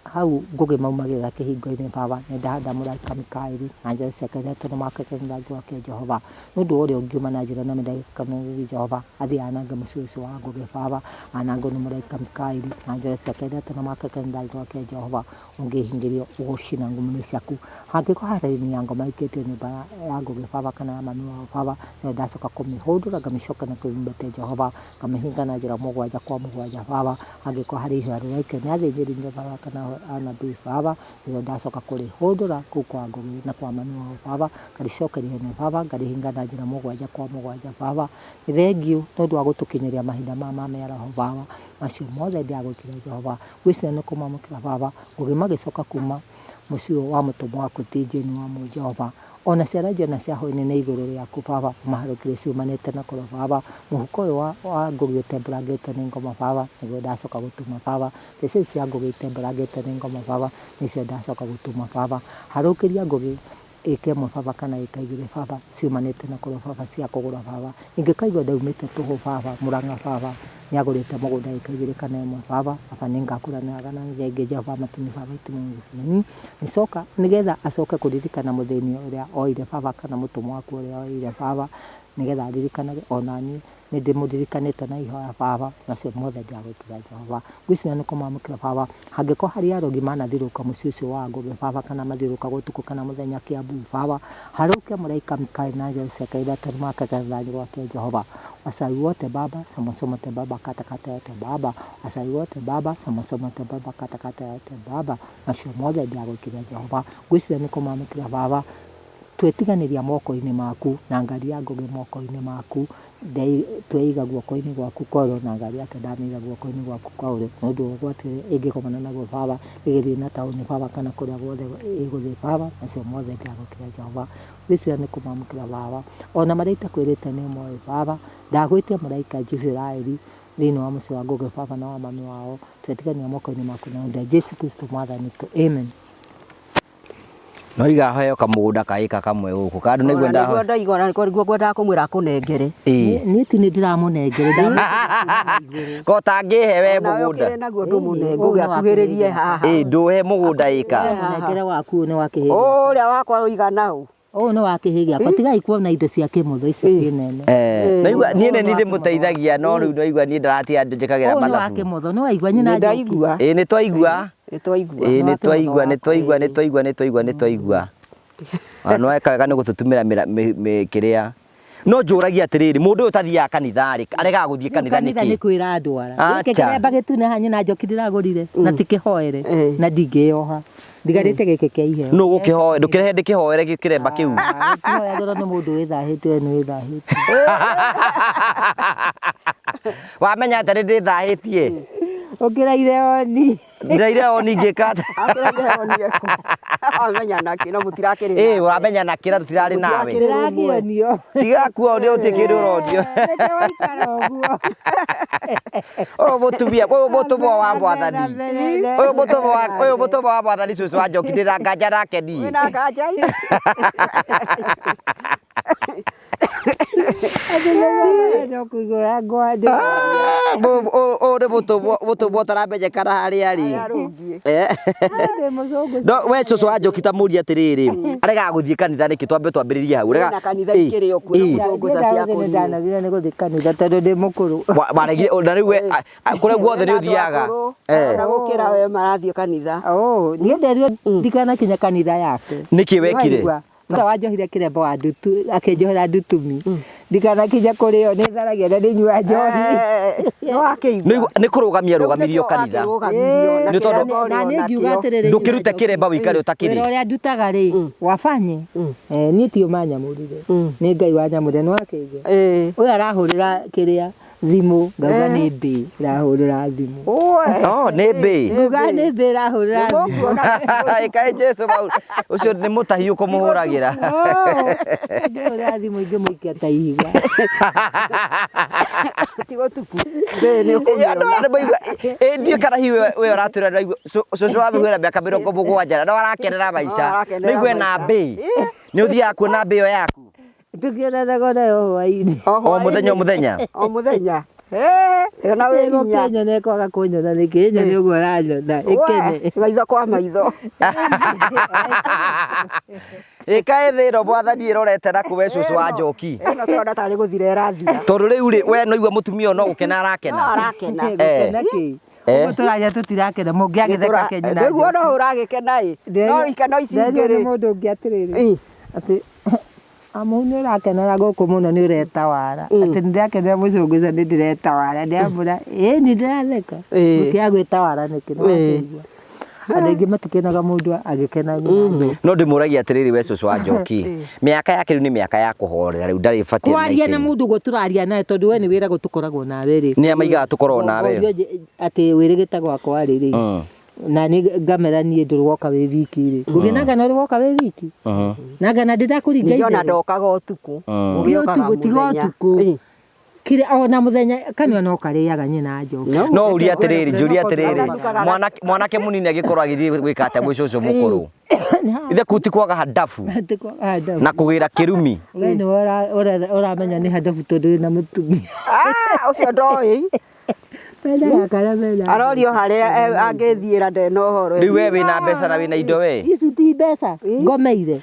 hau Ngũgĩ maumagĩrĩra kĩhingo-inĩ baba, nĩ ndahanda mũraika Mikaeli na njĩra ciake ithatũ na makeke rangi wake Jehova. Nĩ ũndũ ũrĩa ũngiuma na njĩra na mĩraika mĩũru Jehova athiĩ anange mũciĩ ũcio wa Ngũgĩ baba, anangwo nĩ mũraika Mikaeli na njĩra ciake ithatũ na makeke rangi wake Jehova. Ũngĩhingĩrio ũgũcina ngumo ciaku, hangĩkorwo harĩ ya ngoma ikĩtio nyũmba ya Ngũgĩ baba kana ya mami wao baba, nĩ ndacoka kũmĩhũndũra ngamĩcoka na kũimbate Jehova, ngamĩhinga na njĩra mũgwanja kwa mũgwanja baba. Hangĩkorwo harĩ ihũa rĩraikio nĩ athĩnjĩri baba kana anabii baba, nĩguo ndacoka kũrĩhũndũra kũu kwa Ngũgĩ na kwa mami wao baba, ngarĩcokeria hene baba, ngarĩhinga na njĩra mũgwanja kwa mũgwanja baba. Nĩ thengiũ nĩ ũndũ wa gũtũkinyĩria mahinda ma mĩaraho baba, macio mothe ndagwĩkĩra Jehova. Ngwĩciria nĩ kũmamũkĩra baba, Ngũgĩ magĩcoka kuma mũciĩ wa mũtũmwo waku Tijeni wa mũ Jehova, ona ciana njona cia hwainĩ nĩ igũrũ rĩaku baba, maharũkire ciumanĩte na kũro baba, mũhuko ũyũ wa Ngũgĩ ũtembũrangĩte nĩ ngoma baba, nĩguo ndacoka gũtuma baba. Mbeca cia Ngũgĩ itembũrangĩte nĩ ngoma baba, nĩcio ndacoka gũtuma baba. Harũkĩria Ngũgĩ ĩka ĩmwe baba kana ĩka igĩrĩ baba, ciumanĩte na kũro baba cia kũgũra baba. Ingĩkaigua ndaumĩte tũhũ baba, Mũrang'a baba nĩ agũrĩte mũgũnda ĩka igĩrĩ kana ĩmwe baba, baba nĩ ngakũranĩraga na rĩngĩ Jehova matumi baba itimũ nĩcoka nĩgetha acoke kũririkana mũthĩni ũrĩa oire baba kana mũtũmwo waku ũrĩa oire baba, nĩgetha aririkanage ona niĩ nĩ ndĩmũririkanĩte na ihoya baba, macio mothe ndagwĩkĩra Jehova. Ngwĩciria nĩ kũmamũkĩra baba, hangĩkorwo harĩ arogi manathiũrũrũka mũciĩ ũcio wa Ngũgĩ baba kana mathiũrũrũka ũtukũ kana mũthenya Kĩambu baba, harũke mũraika Mikaeli na njĩra ciake ithatũ na makeke rangi wake Jehova. Wachawi wote baba, somo wote baba, katakata yote baba, wachawi wote baba, somo wote baba, katakata yote baba, macio mothe ndagwĩkĩra Jehova. Ngwĩciria nĩ kũmamũkĩra baba, twĩtiganĩria moko-inĩ maku na ngari ya Ngũgĩ moko-inĩ maku, tweiga guoko-inĩ gwaku kwa ũrĩo na ngari yake ndamĩiga guoko-inĩ gwaku kwa ũrĩo, nĩ ũndũ wa ũgwati ĩngĩgomana naguo baba ĩgĩthiĩ na taũni baba kana kũrĩa guothe ĩgũthiĩ baba, macio mothe ndagwĩkĩra Jehova. Ngwĩciria nĩ kũmamũkĩra baba, ona marĩa itakwĩrĩte nĩ moĩ baba, ndagwĩtia mũraika Jeziraeli thĩinĩ wa mũciĩ wa Ngũgĩ baba na wa mami wao, twetigania moko-inĩ maku na ũndũ Jesu Kristo mwathani witũ, amen. No igaheo kamũgũnda ka ĩka kamwe gũkũ kandu nĩguo ndaho ndaigua nĩguo ngwendaga kũmwĩra akũnengere. Niĩ ti nĩ ndĩramũnengere ko tangĩhe we mũgũnda ũkĩrĩ naguo ndũmũnenge ũgĩakuhĩrĩrie haha ndũhe mũgũnda ĩka mũnengere waku nĩ wa kĩhĩĩ ũrĩa wakwa ũigana ũũ ũũ nĩ wa kĩhĩĩ gĩakwa, tigai kuona indo cia kĩmũtho ici kĩnene. Naigua niĩ nĩ ndĩmũteithagia no rĩu naigua niĩ ndaratia njĩkagĩra mathabu. Ũũ nĩ wa kĩmũtho, nĩ waigua nyina ndaigua. Nĩ twaigua. Nĩ twaigua. No ekaga nĩ gũtũtumĩra kĩrĩa. No njũragia atĩrĩrĩ, mũndũ ũyũ tathiaga kanitha-rĩ, aregaga gũthiĩ kanitha nĩkĩ? Kanitha nĩ kwĩra andwara. Gĩkĩ kĩremba gĩtune haha nyina njoki ndĩragũrire na ti kĩhoere na ndingĩyoha. Ndigarĩte gĩkĩ kĩa iheo. Nũ gũkĩhoe, ndũkĩrehe ndĩkĩhoere kĩremba kĩu. Kĩhoya ndora nĩ mũndũ wĩthahĩte, we nĩ wĩthahĩte. Wamenya atĩ nĩ ndĩthahĩtie. Ũkĩraire oni. Ndĩraire oni ngĩkata. Akĩraire oni eko. Wamenya nakĩ no mũtirakĩrĩ. Wamenya nakĩ na tũtirarĩ nawe. Ndĩrakĩonio. Tiga kuonio ũtĩ kĩndũ ũronio. Nĩkĩo waikara ũguo. Ũyũ mũtumia, ũyũ mũtũmwo wa Mwathani. Ũyũ mũtũmwo wa Mwathani cũcũ wa Njoki ndĩna nganja nake niĩ. Wĩna nganja. no kuigura ngwande o de boto botara beje kana hari ari no we cucu wa Njoki ta muri atiriri arega guthie kanitha niki twambe twambiririe hau rega kanitha ikiri okuo mucongoza cia kuria ndanagira ni guthie kanitha tondu ndi mukuru baregire na riu kure guothe ni uthiaga na gukira we marathie kanitha ni nderio ndikana kinya kanitha yake niki wekire Mwana wanjohire kirembo wa ndutu akinjohera ndutumi ndikana kinya kurio ni tharagia na ni nyua njohi no akeigua ni kurugamia rugamirio kanitha ni tondu na ni ngiuga atiriri ndukirute kiremba wikare utakiri wira uria ndutaga ri wafanye ni ti umanyamurire ni Ngai wanyamurire no akeigua uyu arahurira kiria thimu ngauga ni mbi rahurira thimu ni mbi nguga ni mbi rahurira thimu kai Jesu bau ucio ni mutahi ukumuhuragira rahurira thimu ingi muikia ta ihiga tigo tuku mbi ni ukumira ndio kana hiwe we uratwira cucu wa mihwira miaka 70 no arakenera maica nigue na mbi ni uthia kuona mbi yo yaku tukiendaga nayo hwaini o muthenya na we hinya Kenya ne kwaga kunyona ni Kenya ni uguo ranyona ikene maitho kwa maitho ikae thiro bwathani irorete na kuwe cucu wa Njoki no turona tari guthira rathira tondu riu ri we no igua mutumia no gukena arakena arakena gukena ki uguo turaria tutirakena mungiagitheka Kenya na niguo no uragikena no ikeno ici ingiri mundu ungi atiriri ati amau ni urakenera guku muno ni uretawara ati ndirakenera mucunguza ni ndiretawara ndiambura ni ndiratheka mutiagwitawara niki nwakeigua andu aingi matikenaga mundu agikena no ndimuragia atiriri we cucu wa Njoki miaka yake ni miaka ya kuhorera riu ndari fatie kwaria na mundu go turaria nae tondu we ni wira go tukoragwo nawe ri ni amaiga tukorwo nawe ati wirigita gwakwa riri na ni ngamera nie ndurwoka we wiki ri nguginaga no rwoka we wiki naga ndirakuringa ndiona ndokaga utuku utuku tigo utuku kire ona muthenya kanyo no kariaga nyina Njoki no uria atiriri njuri atiriri mwanake munini agikorwo agithii gwikate gwi cucu mukuru ithe kuti kwaga hadafu na kugira kirumi we ni uramenya ni hadafu tondu na mutumia ucio ndoi arorio haria angithiira ndena uhoro riu we wina mbeca na wina indo we ici ti mbeca ngomeire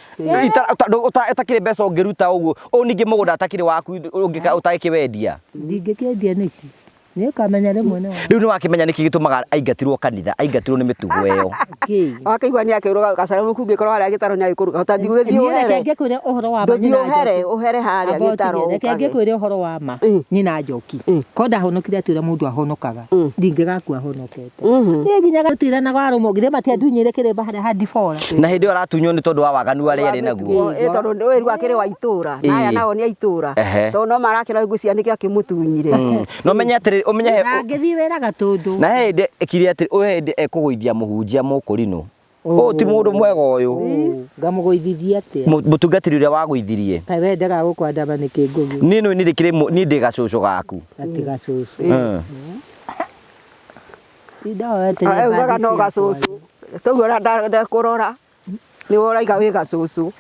utakire mbeca ungiruta uguo ningi mugunda atakire waku utakiwendia ndingikiendia niki ni ukamenya rimwe no riu ni wakimenya niki gitumaga aingatirwo kanitha aingatirwo ni mitugo iyo akaigua ni akiruga gacaramu kungikorwo haria gitaro ni agikuruga utandigithio uhere ngikwira uhoro wa nyina uhere haria gitaro reke ngikwira uhoro wa ma nyina Njoki konda honokire atira mundu ahonokaga ndingigakua honokete ni nginyaga tutirana kwa rumo ngire matia ndunyire kiremba haria handibora na hindi aratunywo ni tondu wa waganu aria ari naguo tondu wiru akiri wa itura naya nao ni itura tondu no marakira gucianike akimutunyire no menya atiri umenye ngithii wira gatundu na hindi ikiri atiri uhindi ekuguithia muhunjia mukurino ti mundu mwega uyu ngamugoithithia atia mutungatiri uria wagwithirie ta wendaga gukwandama niki ngugi ni no ndikire ni ndi gacucu gaku ati gacucu ugaga no gacucu toguo ndakurora ni uraiga wi gacucu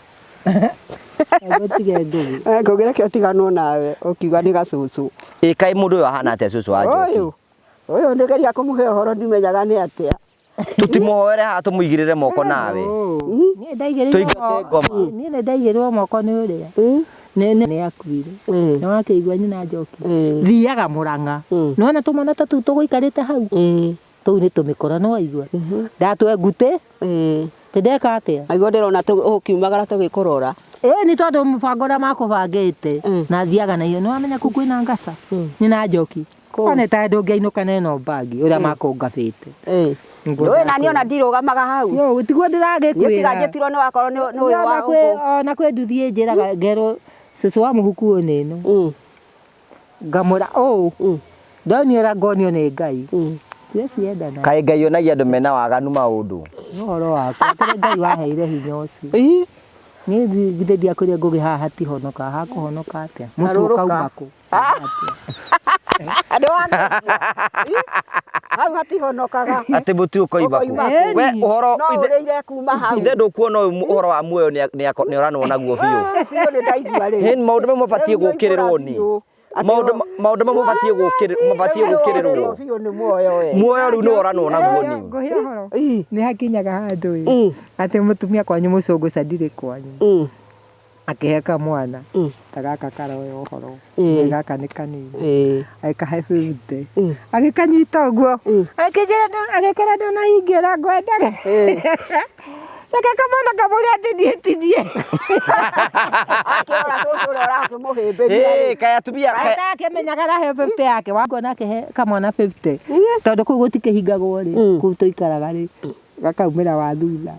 ngugira kio tigano nawe ukiuga ni gacucu kai mundu uyu ahana atia cucu wa Njoki uyu ndigeria kumuhe uhoro ndimenyaga ni atia tutimuhoere ha tumuigirire moko nawe ni ndaigirwo moko ni uria ni akuire no akeigua nyina Njoki thiaga Murang'a nona tumana tatu tuguikarite hau tu ni tumikora no aigua ndatwe ngute ndeka atia aigua ndirona ukiumagara tugikurora ni tondu mubango uria makubangite na thiaga na iyo ni wamenya ku kwina ngasa nyina Njoki one ta ndungiainuka neno bagi uria makungabite we nani ona ndirugamaga hau yo gutiguo ndiragikwira nitiganjitirwo ni wakorwo ni uyu wa huko na kwe nduthie njiraga ngero cucu wa muhuku nino ngamura ndonio ngonio ni Ngai tweciendana kai Ngai onagia andu mena waganu maundu uhoro wakwa kire Ngai waheire hinya ucio ni githe ndiakuria ngugi haha hatihonoka hakuhonoka atia mutu kauma ku Andũ hau hatihonokaga. Ati mutu ukoiba ku. We uhoro ithe kuma hau. Ithe ndukuona uhoro wa muoyo ni oranwo naguo biu. Biu ni ndaigua ri. Hin maundu mamwe batie gukirirwo ni. Maundu mamwe batie gukirirwo. Muoyo riu ni oranwo naguo ni. Nguhia horo. Ni hakinyaga handu ati mutumia kwanyu mucunguca ndire kwanyu. Akiheka mwana tagaka karoyo horo gaka ni kanini akahe bute agikanyita uguo agikora ndona ingira ngwendaga kamwana kamuria ndithie akiora cucu uria urakimuhimbiria kaya tubia akimenyaga rahe 50 yake wangona akihe kamwana 50 tondu kuu gutikihingagwo ri kuu tuikaraga ri gakaumira wa thutha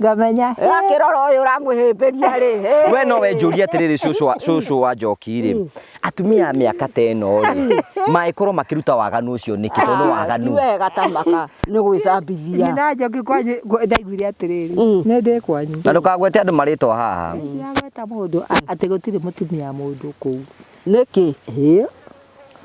ngamenya akirora uyu uramwihimbiria ri we no we njuria atiriri cucu wa Njoki ri atumia a miaka ta ino ri maikorwo makiruta waganu ucio niki tondu waganu ti wega tamaka ni gwicambithia na Njoki kwanyu ndaiguire atiriri ni ndi kwanyu na ndukagwete andu maritwa haha ndagweta mundu ati gutiri mutumia mundu kuu niki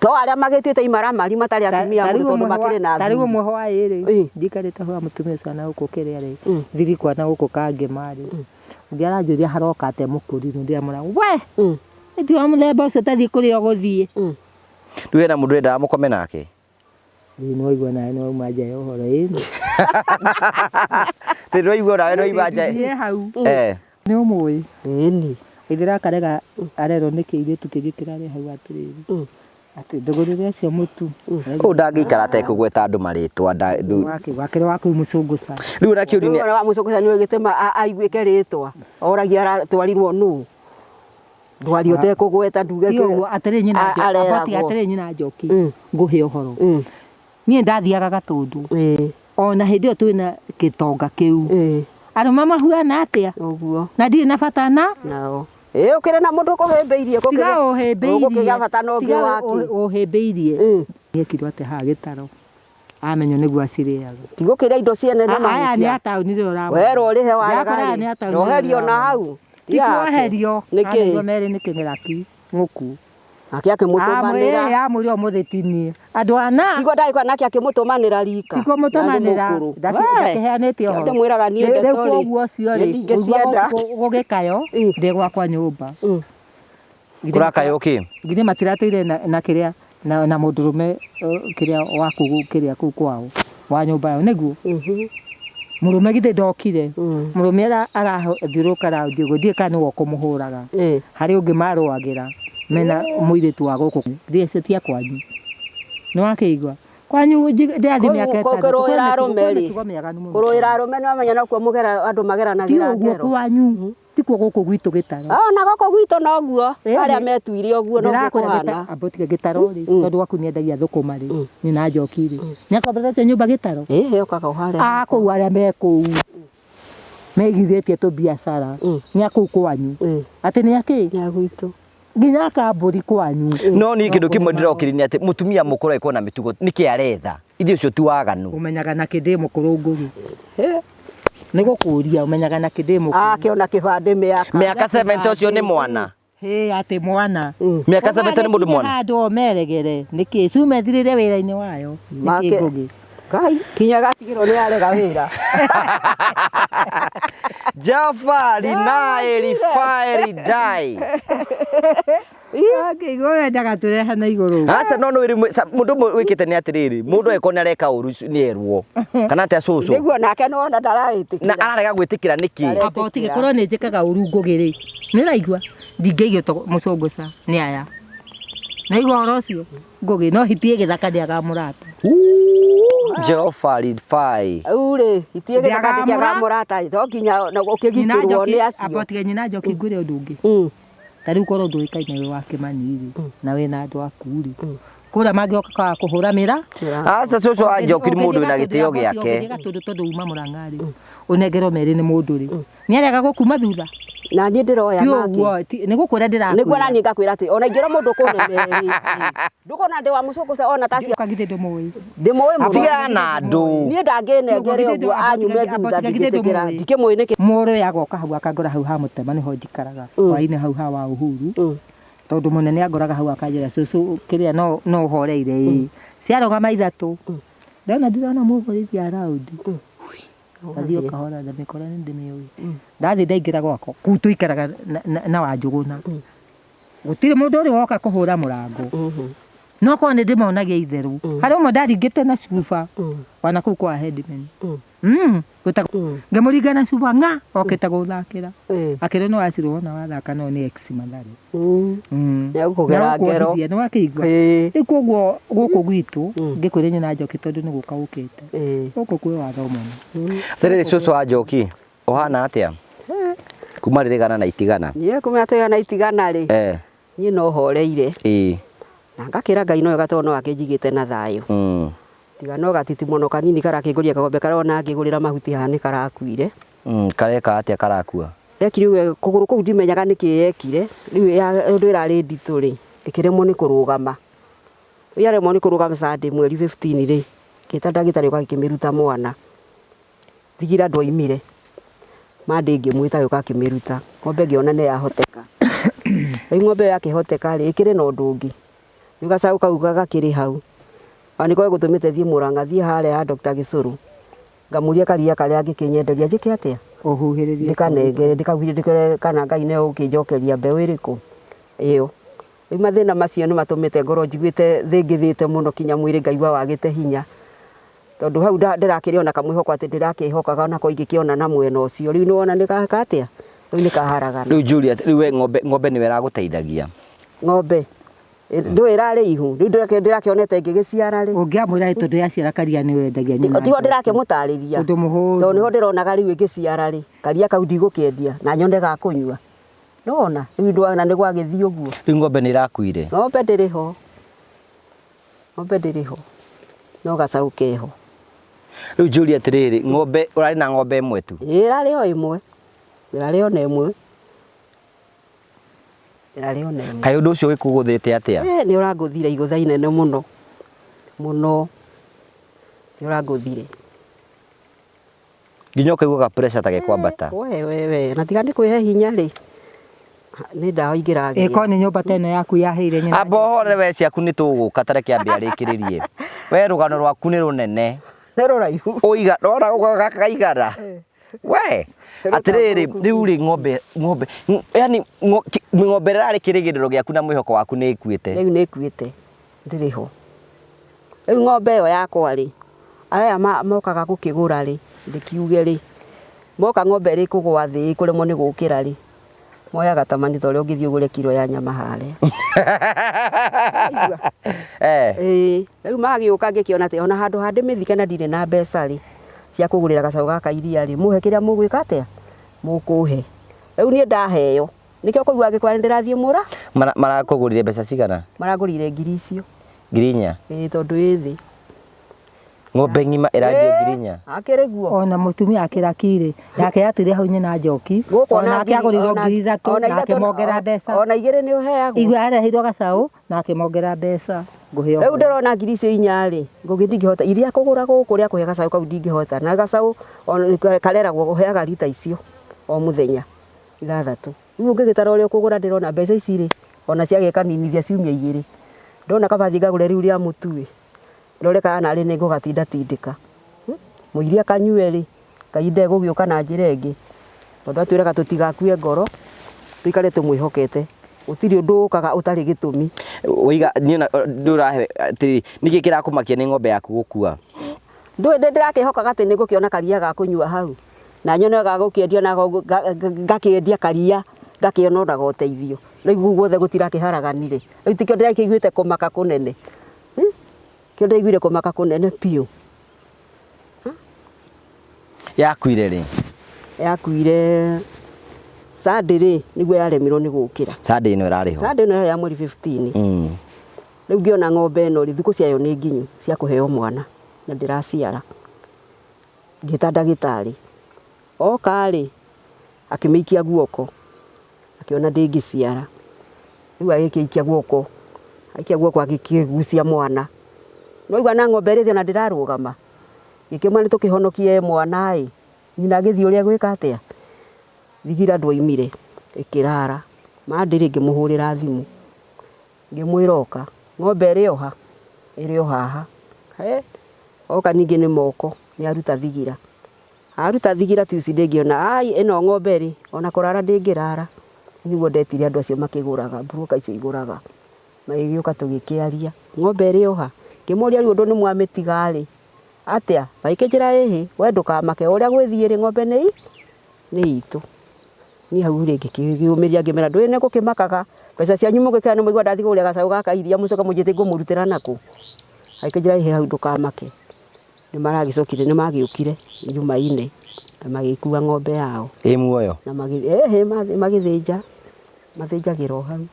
to aria magituite imaramari matari atumia mundu tondu makire na tari umwe hwaĩ ri ndikarite hwa mutumia ucio na guku kiria ri thiri kwa na guku kange mari ngiaranjuria haroka ate mukuri ndiamura we ndi wa muthemba ucio tathii kuria guthie riu na mundu enda mukome nake no igwa nae no maja yo horo ino tiro igwa nae no ibaja ni umui ni ithira karega arero nikiire tukigikirare hau atiriri ati ndogorire cio mutu ndangikara atekugweta andu maritwa wakire waku mucunguca riu na kiuri ni wa mucunguca ni gitema aiguike ritwa oragia twarirwo nu ndwari utekugweta ndugeke atiri nyina atiri nyina Njoki nguhe uhoro nie ndathiaga Gatundu ona hindi iyo twina gitonga kiu andu mamahuana atia uguo na ndiri na bata nao ukire na mundu kuhimbiirie kukiga bata no ngi waki uhimbiirie yekirwo ati ha gitaro amenyo niguo aciriaga tigukira indo ciene na mahia aya ni atauni ro ra wero rihe warega roherio na hau tikoherio niki mere niki niraki nguku nake akimutumanira ya muri omuthitinie andu ana tigo ndaikwa nake akimutumanira rika tigo mutumanira ndakiheanite ho ndimwiraga nie ndetori koguo cio ri ndingicienda gugikayo ndi gwakwa nyumba kurakayo ki ngine matirateire na kiria na mundurume kiria waku kiria ku kwao wa nyumba yo niguo murume githe ndokire murume arathiuruka raundi guthie kana wo kumuhuraga hari ungi marwagira mena muiritu wa guku thiece tia kwanyu no akigwa kwanyu ndathi miaka etatu kuruira arume no amenya no kwa mugera andu mageranagira ngero kwanyu tikuo guku gwitu gitaro na guku gwitu noguo aria metuire oguo no kuhana abotiga gitaro ri tondu waku niendagia thukuma ri ni na Njoki ri niakomberete nyumba gitaro ukaga uhare kuu aria meku megithitie tu biashara niaku kwanyu ati niaki ya gwitu nginya kamburi kwanyu no ni kindu kimwe ndirokiri ni ati mutumia mukuru eko na mitugo niki aretha ithio cio tu waganu umenyaga na kindi mukuru nguri nego kuria umenyaga na kindi mukuru akiona kibande miaka 7 ucio ni mwana ati mwana miaka 7 ni mundu mwana handu omeregere niki cume thirire wira-ini wayo niki ngugi kai kinya gatigirwo ni arega wira Jafari nae fire die Ngoja ndaga tureha na iguru. Asa no mundu wikite ni atiriri mundu eko ni areka uru ni erwo kana ate acucu niguo nake no ndarayitikira na ararega gwitikira niki apotige korwo ni njikaga uru ngugiri ni raigua ndingeigio to mucunguca ni aya na igua orocio ngugi no hitie githaka ndi agamurata Jafari fai ure hitie githaka ndi agamurata to kinya na ukigitirwo ni acio apotige nyina Njoki ngure ndungi tari ukorwo nduikaine we wake maniri na we na andu akuri kura magioka kwa kuhura mira asa cucu Njoki mundu wina gitio giake tondu uma murangari unegero meri ni mundu ri ni arega gukuma thutha na ni ndiroya nake ni gukura ndirakwira ni gwa nani ngakwira ati ona ingiro mundu kune meri ndukona ndi wa mucukuca ona tasi kagite ndimoi muno tiga na andu ni ndanginengere uguo anyume thutha ndigitikira ndikimwinike moro yagoka hau akagora hau ha mutema niho njikaraga waine hau ha wa uhuru tondu munene angoraga hau akanjira cucu kiria no uhoreire ciarogama ithatu ndona ndirona mugurithia raundi athio kahora na mikora ni ndimiui ndathi ndaingira gwako kutu ikaraga na Wanjuguna gutire mundu uri woka kuhura murango no ko ni ndimonagia itheru hari umwe ndaringite na cuba wana kuu kwa headman ngemuringa na cuba nga okite guthakira akire no acirwo na wathaka no ni ex Mathare ya kugera ngero ni wakigwa ikuguo guku gwitu ngikwire nyina Njoki tondu ni guka ukite guku kwi watho muno Tere cucu wa Njoki uhana atia kuma ririgana na itigana nie kuma atigana na itigana ri nie no horeire na ngakira Ngai no gatono akinjigite na thayo tigano gatiti muno kanini karakiguria kagombe karona ngigurira mahuti hani karakuire kareka atia karakua ekiriwe kuguru kuu ndimenyaga nikiyekire riu ya ndu irari nditu ri ikiremwo ni kurugama yaremwo ni kurugama Sunday mweri 15 ri kita ndagitari kwa kimiruta mwana thigira ndoimire mande ngimwita yuka kimiruta ngombe ngiona ne yahoteka ngombe yakihoteka ri ikire no ndungi Nigacau kauga gakiri hau. Ani kwa gutumite thie Murang'a thie hare ya Dr. Gicuru. Ngamuria karia karia ngikinyenderia njike atia. Uhuhiririe. Ndikanengere ndikagwire ndikore kana Ngai ne ukinjokeria mbeu iriku. Iyo. Imathina macio ni matumite ngoro njiguite thingithite muno kinya mwiri ngaigua wagite hinya. Tondu hau ndirakiri ona kamwihoko ati ndirakihokaga ona ko ingikiona na mwena ucio. Riu ni wona nikaka atia. Riu nikaharagana. Riu Juliet, riu we ngombe ni wera guteithagia. Ngombe ndo irare ihu ndu ndirakionete ngigiciara ri ungiamwira tondu yaciara karia ni wendagia nyina tigo ndirakimutariria tondu muhuru tondu niho ndironaga riu igiciara ri karia kau ndigukiendia na nyone ga kunyua nona riu ndwana ni gwagithii uguo riu ngombe ni irakuire ngombe ndiriho no gacaukeho riu Juliet riri ngombe urari na ngombe imwe tu irari o imwe Kai undu ucio wikuguthite atia ni uranguthire igutha inene muno ni uranguthire nginya ukaigua ga pressure ta gekwambata we na tiga ndi kwihe hinya ri ni ndawa ingiragia eko ni nyumba teno yaku yaheire nyina abohore we ciaku ni tuguka tare kiambe arikiririe we rugano rwaku ni runene ni ruraihu oiga rora gakaigara we atiriri riu ri ngombe yani ngombe rari kirigiriro giaku na mwihoko waku ni ikuite riu ni ikuite ndiriho riu ngombe yo yakwa ri aya mokaga gukigura ri ndikiuge ri moka ngombe ri kugwa thi kuremwo ni gukira ri moya gatamani tore ungithii ugure kilo ya nyama hare riu magiuka ngikiona ati ona handu handi mithike na ndire na mbeca ri cia kugurira gacau gaka iria ri muhe kiria mugwika atia mukuhe riu ni ndaheo nikio kuigua gikwari ndirathie mura marakugurire mbeca cigana maragurire ngiri icio ngirinya tondu ithi ngombe ngima irathio ngirinya akiriguo ona mutumia akirakire yake yatire hau nyina Njoki ona akiagurirwo ngiri 3 na akimongera mbeca ona igire ni uheagwo igwa arehirwo gacau na akimongera mbeca nguheo riu ndirona ngiri icio inyari ngugi ndingihota iria kugura guku ria kuhe gacau kau ndingihota na gacau kareragwo guheaga rita icio o muthenya 6 riu ngigitara uria kugura ndirona mbeca ici ri ona ciageka ninithia ciumia 2 ndona kabathi ngagure riu ria mutui ndore kana ri ningo gatinda tindika muiria kanyue ri kainde gugiuka na njira ingi tondu atwiraga tutigakue ngoro tuikare tumwihokete utiri undu ukaga utari gitumi uiga niona ndurahe ati niki kirakumakia ni ngombe yaku gukua ndirakihokaga ati nigukiona karia ga kunyua hau na nyone ga gukiendia na ngakiendia karia ngakiona na goteithio riu guothe gutirakiharaganire riu tikio ndirakiguite kumaka kunene kio ndaiguire kumaka kunene piu yakuire ri yakuire Sunday ri niguo yaremirwo ni gukira Sunday no irariho Sunday no ya mweri 15 riu ngiona ngombe no ri thiku ciayo ni nginyu cia kuheo mwana na ndiraciara ngita ndagitari okari akimiikia guoko akiona ndingiciara riu agikiikia guoko agikigucia mwana no igwa na ngombe ri na ndirarugama gikima ni tukihonokie mwana ai nyina githii uria gwika atia thigira ndwaimire ikirara mandiri ngimuhurira thimu ngimwira oka ng'ombe ĩrĩ o haha oka ningĩ nĩ moko nĩ aruta thigira Tuesday ngĩona ĩno ng'ombe rĩ ona kũrara ndĩngĩrara nĩguo ndetire andũ acio makĩgũraga broka icio igũraga magĩgĩũka tũgĩkĩaria ng'ombe ĩrĩ o ha ngĩmũria rĩu ũndũ nĩ mwamĩtiga rĩ atĩa maike njĩra ĩhĩ we ndũkamake ũrĩa gwĩthiĩ rĩ ng'ombe nĩ itũ niĩ hau rĩ ngĩkĩũmĩria ngĩmera ndũĩ nĩ gũkĩmakaga mbeca cianyu mũgĩkĩra nĩ mũigua ndathi kũrĩa gacaũ gaka iria mũcoka mũnjĩte ngũmũrutĩra nakũ maike njĩra ĩhĩ hau ndũkamake nĩ maragĩcokire nĩ magĩũkire Jumaine na magĩkua ng'ombe yao muoyo na magĩthĩnja mathĩnjagĩra o hau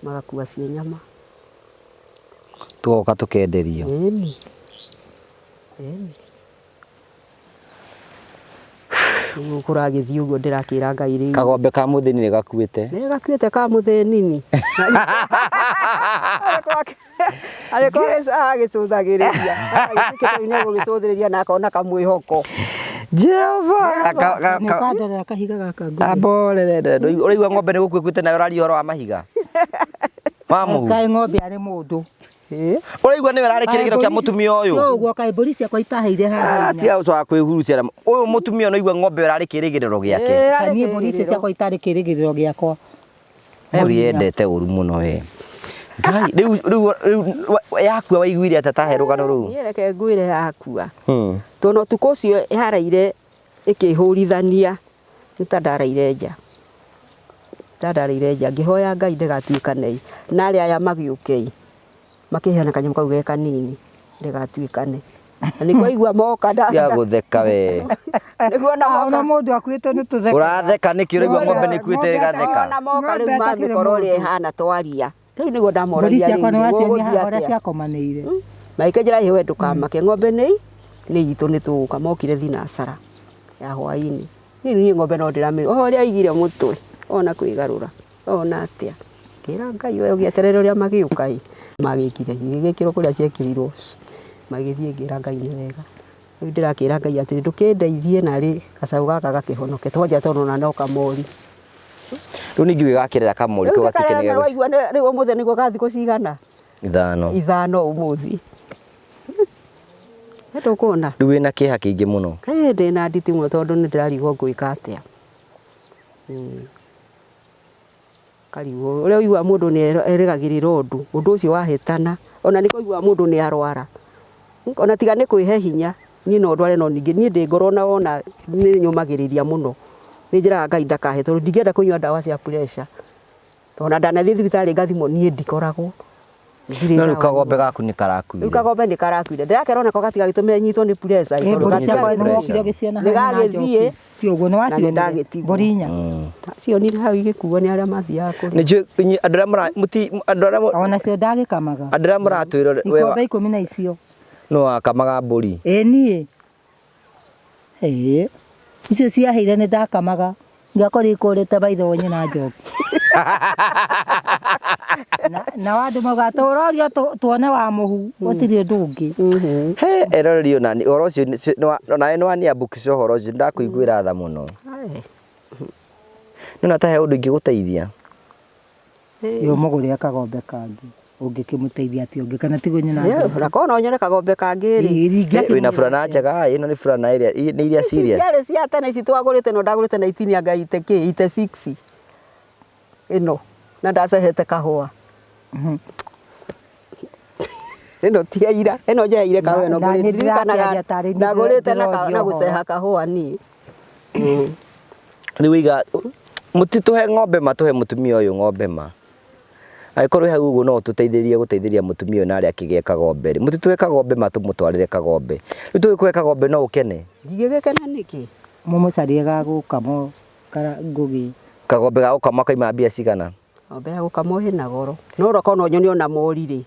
magakua ciĩ nyama tugoka tukenderio kũragĩthiĩ ũguo ndĩrakĩra Ngai rĩu kagombe ka mũthĩni nĩ gakuĩte ka mũthĩni agĩcũthagĩrĩria gũgĩcũthĩrĩria na akona kamwĩhoko Jehova Nĩũkandorera kahiga gaka amborere ũraigua ng'ombe nĩ gũkuĩte nayo ũraria ũhoro wa mahiga kaĩ ng'ombe arĩ mũndũ ũraigua nĩwe ararĩ kĩrĩgĩro kĩa mũtumia ũyũ ũguo kaĩ mbũri ciakwa itaheire haha tia ũco wa kwĩhurutia ũyũ mũtumia ũnaigua ng'ombe ũrarĩ kĩrĩgĩrĩro gĩake niĩ mbũri icio ciakwa itarĩ kĩrĩgĩrĩro gĩakwa mbũri yendete ũru mũno we Ngai rĩu yakua waiguire atĩ tahe rũgano rũu niĩ reke ngwĩre yakua tondũ ũtukũ ũcio yareire ĩkĩhũrithania nĩ ta ndareire nja ngĩhoya Ngai ndĩgatuĩkane na arĩa aya magĩũke makĩheana kanyamũ kau ge kanini ndĩgatuĩkane na nĩ kwaigua moka ya gũtheka we nĩguo ona mũndũ akuĩte nĩ tũtheka ũratheka nĩkĩ ũraigua ng'ombe nĩ ĩkuĩte ĩgatheka na moka rĩu mamĩkorwo ũrĩa ĩhana twaria rĩu nĩguo ndamoragia ciakwa nĩ waciania ũrĩa ciakomanĩire maike njĩra ĩhĩ we ndũkamake ng'ombe nĩ itũ nĩ tũgũka mokire thinacara ya hwainĩ niĩ ng'ombe no ndĩramĩ ũrĩa aigire mũtwe ona kwĩgarũra ona atĩa ngĩra Ngai we ũgĩeterere ũrĩa magĩũka magĩkire gĩgĩkĩrwo kũrĩa ciekĩrirwo magĩthiĩ ngĩra Ngai nĩ wega rĩu ndĩrakĩra Ngai atĩ ndũkĩndeithie narĩ gacaũ gaka gakĩhonoke twanja tondũ na no kamori rĩu ningĩ wĩgakĩrĩra kamori kau gatuĩke nĩ gagũcigana rĩu ũmũthĩ nĩguo gathikũ cigana ithano ũmũthĩ ndũkuona rĩu wĩna kĩeha kĩingĩ mũno ndĩna nditi mũno tondũ nĩ ndĩrarigwo ngwĩka atĩa karigwo ũrĩa ũigua mũndũ nĩ erĩgagĩrĩra ũndũ ũcio wahĩtana ona nĩ kũigua mũndũ nĩ arwara ona tiga nĩ kwĩhe hinya niĩ no ndware no ningĩ niĩ ndĩ ngoro ona nĩ nyũmagĩrĩria mũno nĩ njĩraga Ngai ndakahe tondũ ndingĩenda kũnyua ndawa cia pressure ona ndanathiĩ thibitarĩ ngathimwo niĩ ndikoragwo no rĩu kagombe gaku nĩ karakuire rĩu kagombe nĩ karakuire ndĩrakerwo nako gatigagĩtũme nyitwo nĩ pressure tondũ nĩgagĩthiĩ ũguo nĩ na nĩndagĩtigwo mbũri inya cio nĩ hau igĩkuo nĩ arĩa mathiaga kũrĩa nĩnjũĩ andũ arĩa onacio ndagĩkamaga andũ arĩa mũratwĩra ikombe 10 na icio no wakamaga mbũri niĩ icio ciaheire nĩ ndakamaga ngakorwo ikũrĩte baitho nyina njoki na wandũ mauga tũrorio tuone wa mũhu gũtirĩ ũndũ ũngĩ erorerio nani ũhoro ũcio nawe nĩ waniambũkica ũhoro ũcio ndakũiguĩra tha mũno nĩona ta he ũndũ ingĩgũteithia yo mũgũrĩre kagombe kangĩ ũngĩkĩmũteithia atĩ ũngĩ kana tigo nyina nako no nyone kagombe kangĩ rĩ wĩna burana njega ĩno nĩ burana ĩrĩa nĩ iria serious ciarĩ cia tene ici twagũrĩte no ndagũrĩte na itinia Ngai ite 6 ĩno na ndacehete kahũa ĩno ti ira ĩno njeheire kahũa ĩno ndagũrĩte na gũceha kahũa niĩ rĩu iga mũtitũhe ng'ombe matũhe mũtumia ũyũ ng'ombe ma agĩkorwo hau ũguo no tũteithĩrĩrie mũtumia ũyũ na arĩa akĩgĩa kagombe rĩ mũtitũhe kagombe matũmũtwarĩre kagombe rĩu tũgĩkũhe kagombe no ũkene ndingĩgĩkena nĩkĩ mũmũcarie gagũkamo ngũgĩ kagombe gagũkama kaima mbia cigana ng'ombe ya gũkamwo hĩna goro no roko no nyoni ona morirĩ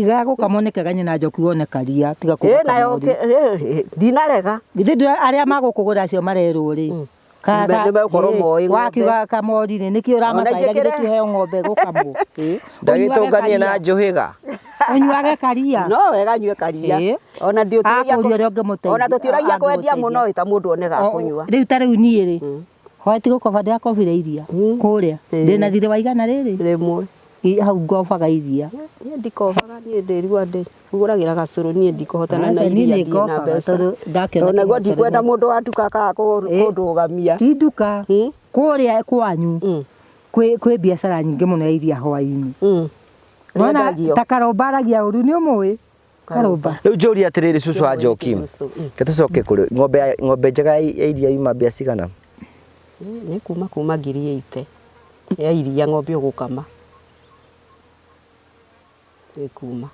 gagũkamwo nĩ kega nyina njoki wone karia tiga nayo ndinarega arĩa magũkũgũra acio marerwo rĩ wakiuga kamorire nĩkĩo ũramacaria githĩ tũheo ng'ombe gũkamwo ndagĩtũnganie na njũhĩga ũnyuage karia no wega nyue karia ona akũria ũrĩa ũngĩmũteithia ona tũtiũragia kwendia mũno ta mũndũ onega kũnyua rĩu ta rĩu niĩ rĩ Hwaiti gũkoba ndĩrakobire iria kũrĩa ndĩna thirĩ wa igana rĩrĩ rĩmwe hau ngobaga iria niĩ ndikobaga niĩ ndĩrua ngũragĩra gacũrũ niĩ ndikũhotana na iria ndĩ na mbeca tondũ naguo ndikwenda mũndũ wa nduka akaga kũndũgamia ti nduka kũrĩa kwanyu kwĩ biacara nyingĩ mũno ya iria hwainĩ wona ta Karũmba aragia ũru nĩ ũmũĩ Karũmba rĩu njũria atĩrĩrĩ cucu wa Njoki ketũcoke kũrĩ ng'ombe njega ya iria yuma mbia cigana nĩ kuma ngiri 8 ya iria ng'ombe ũgũkama nĩ kuma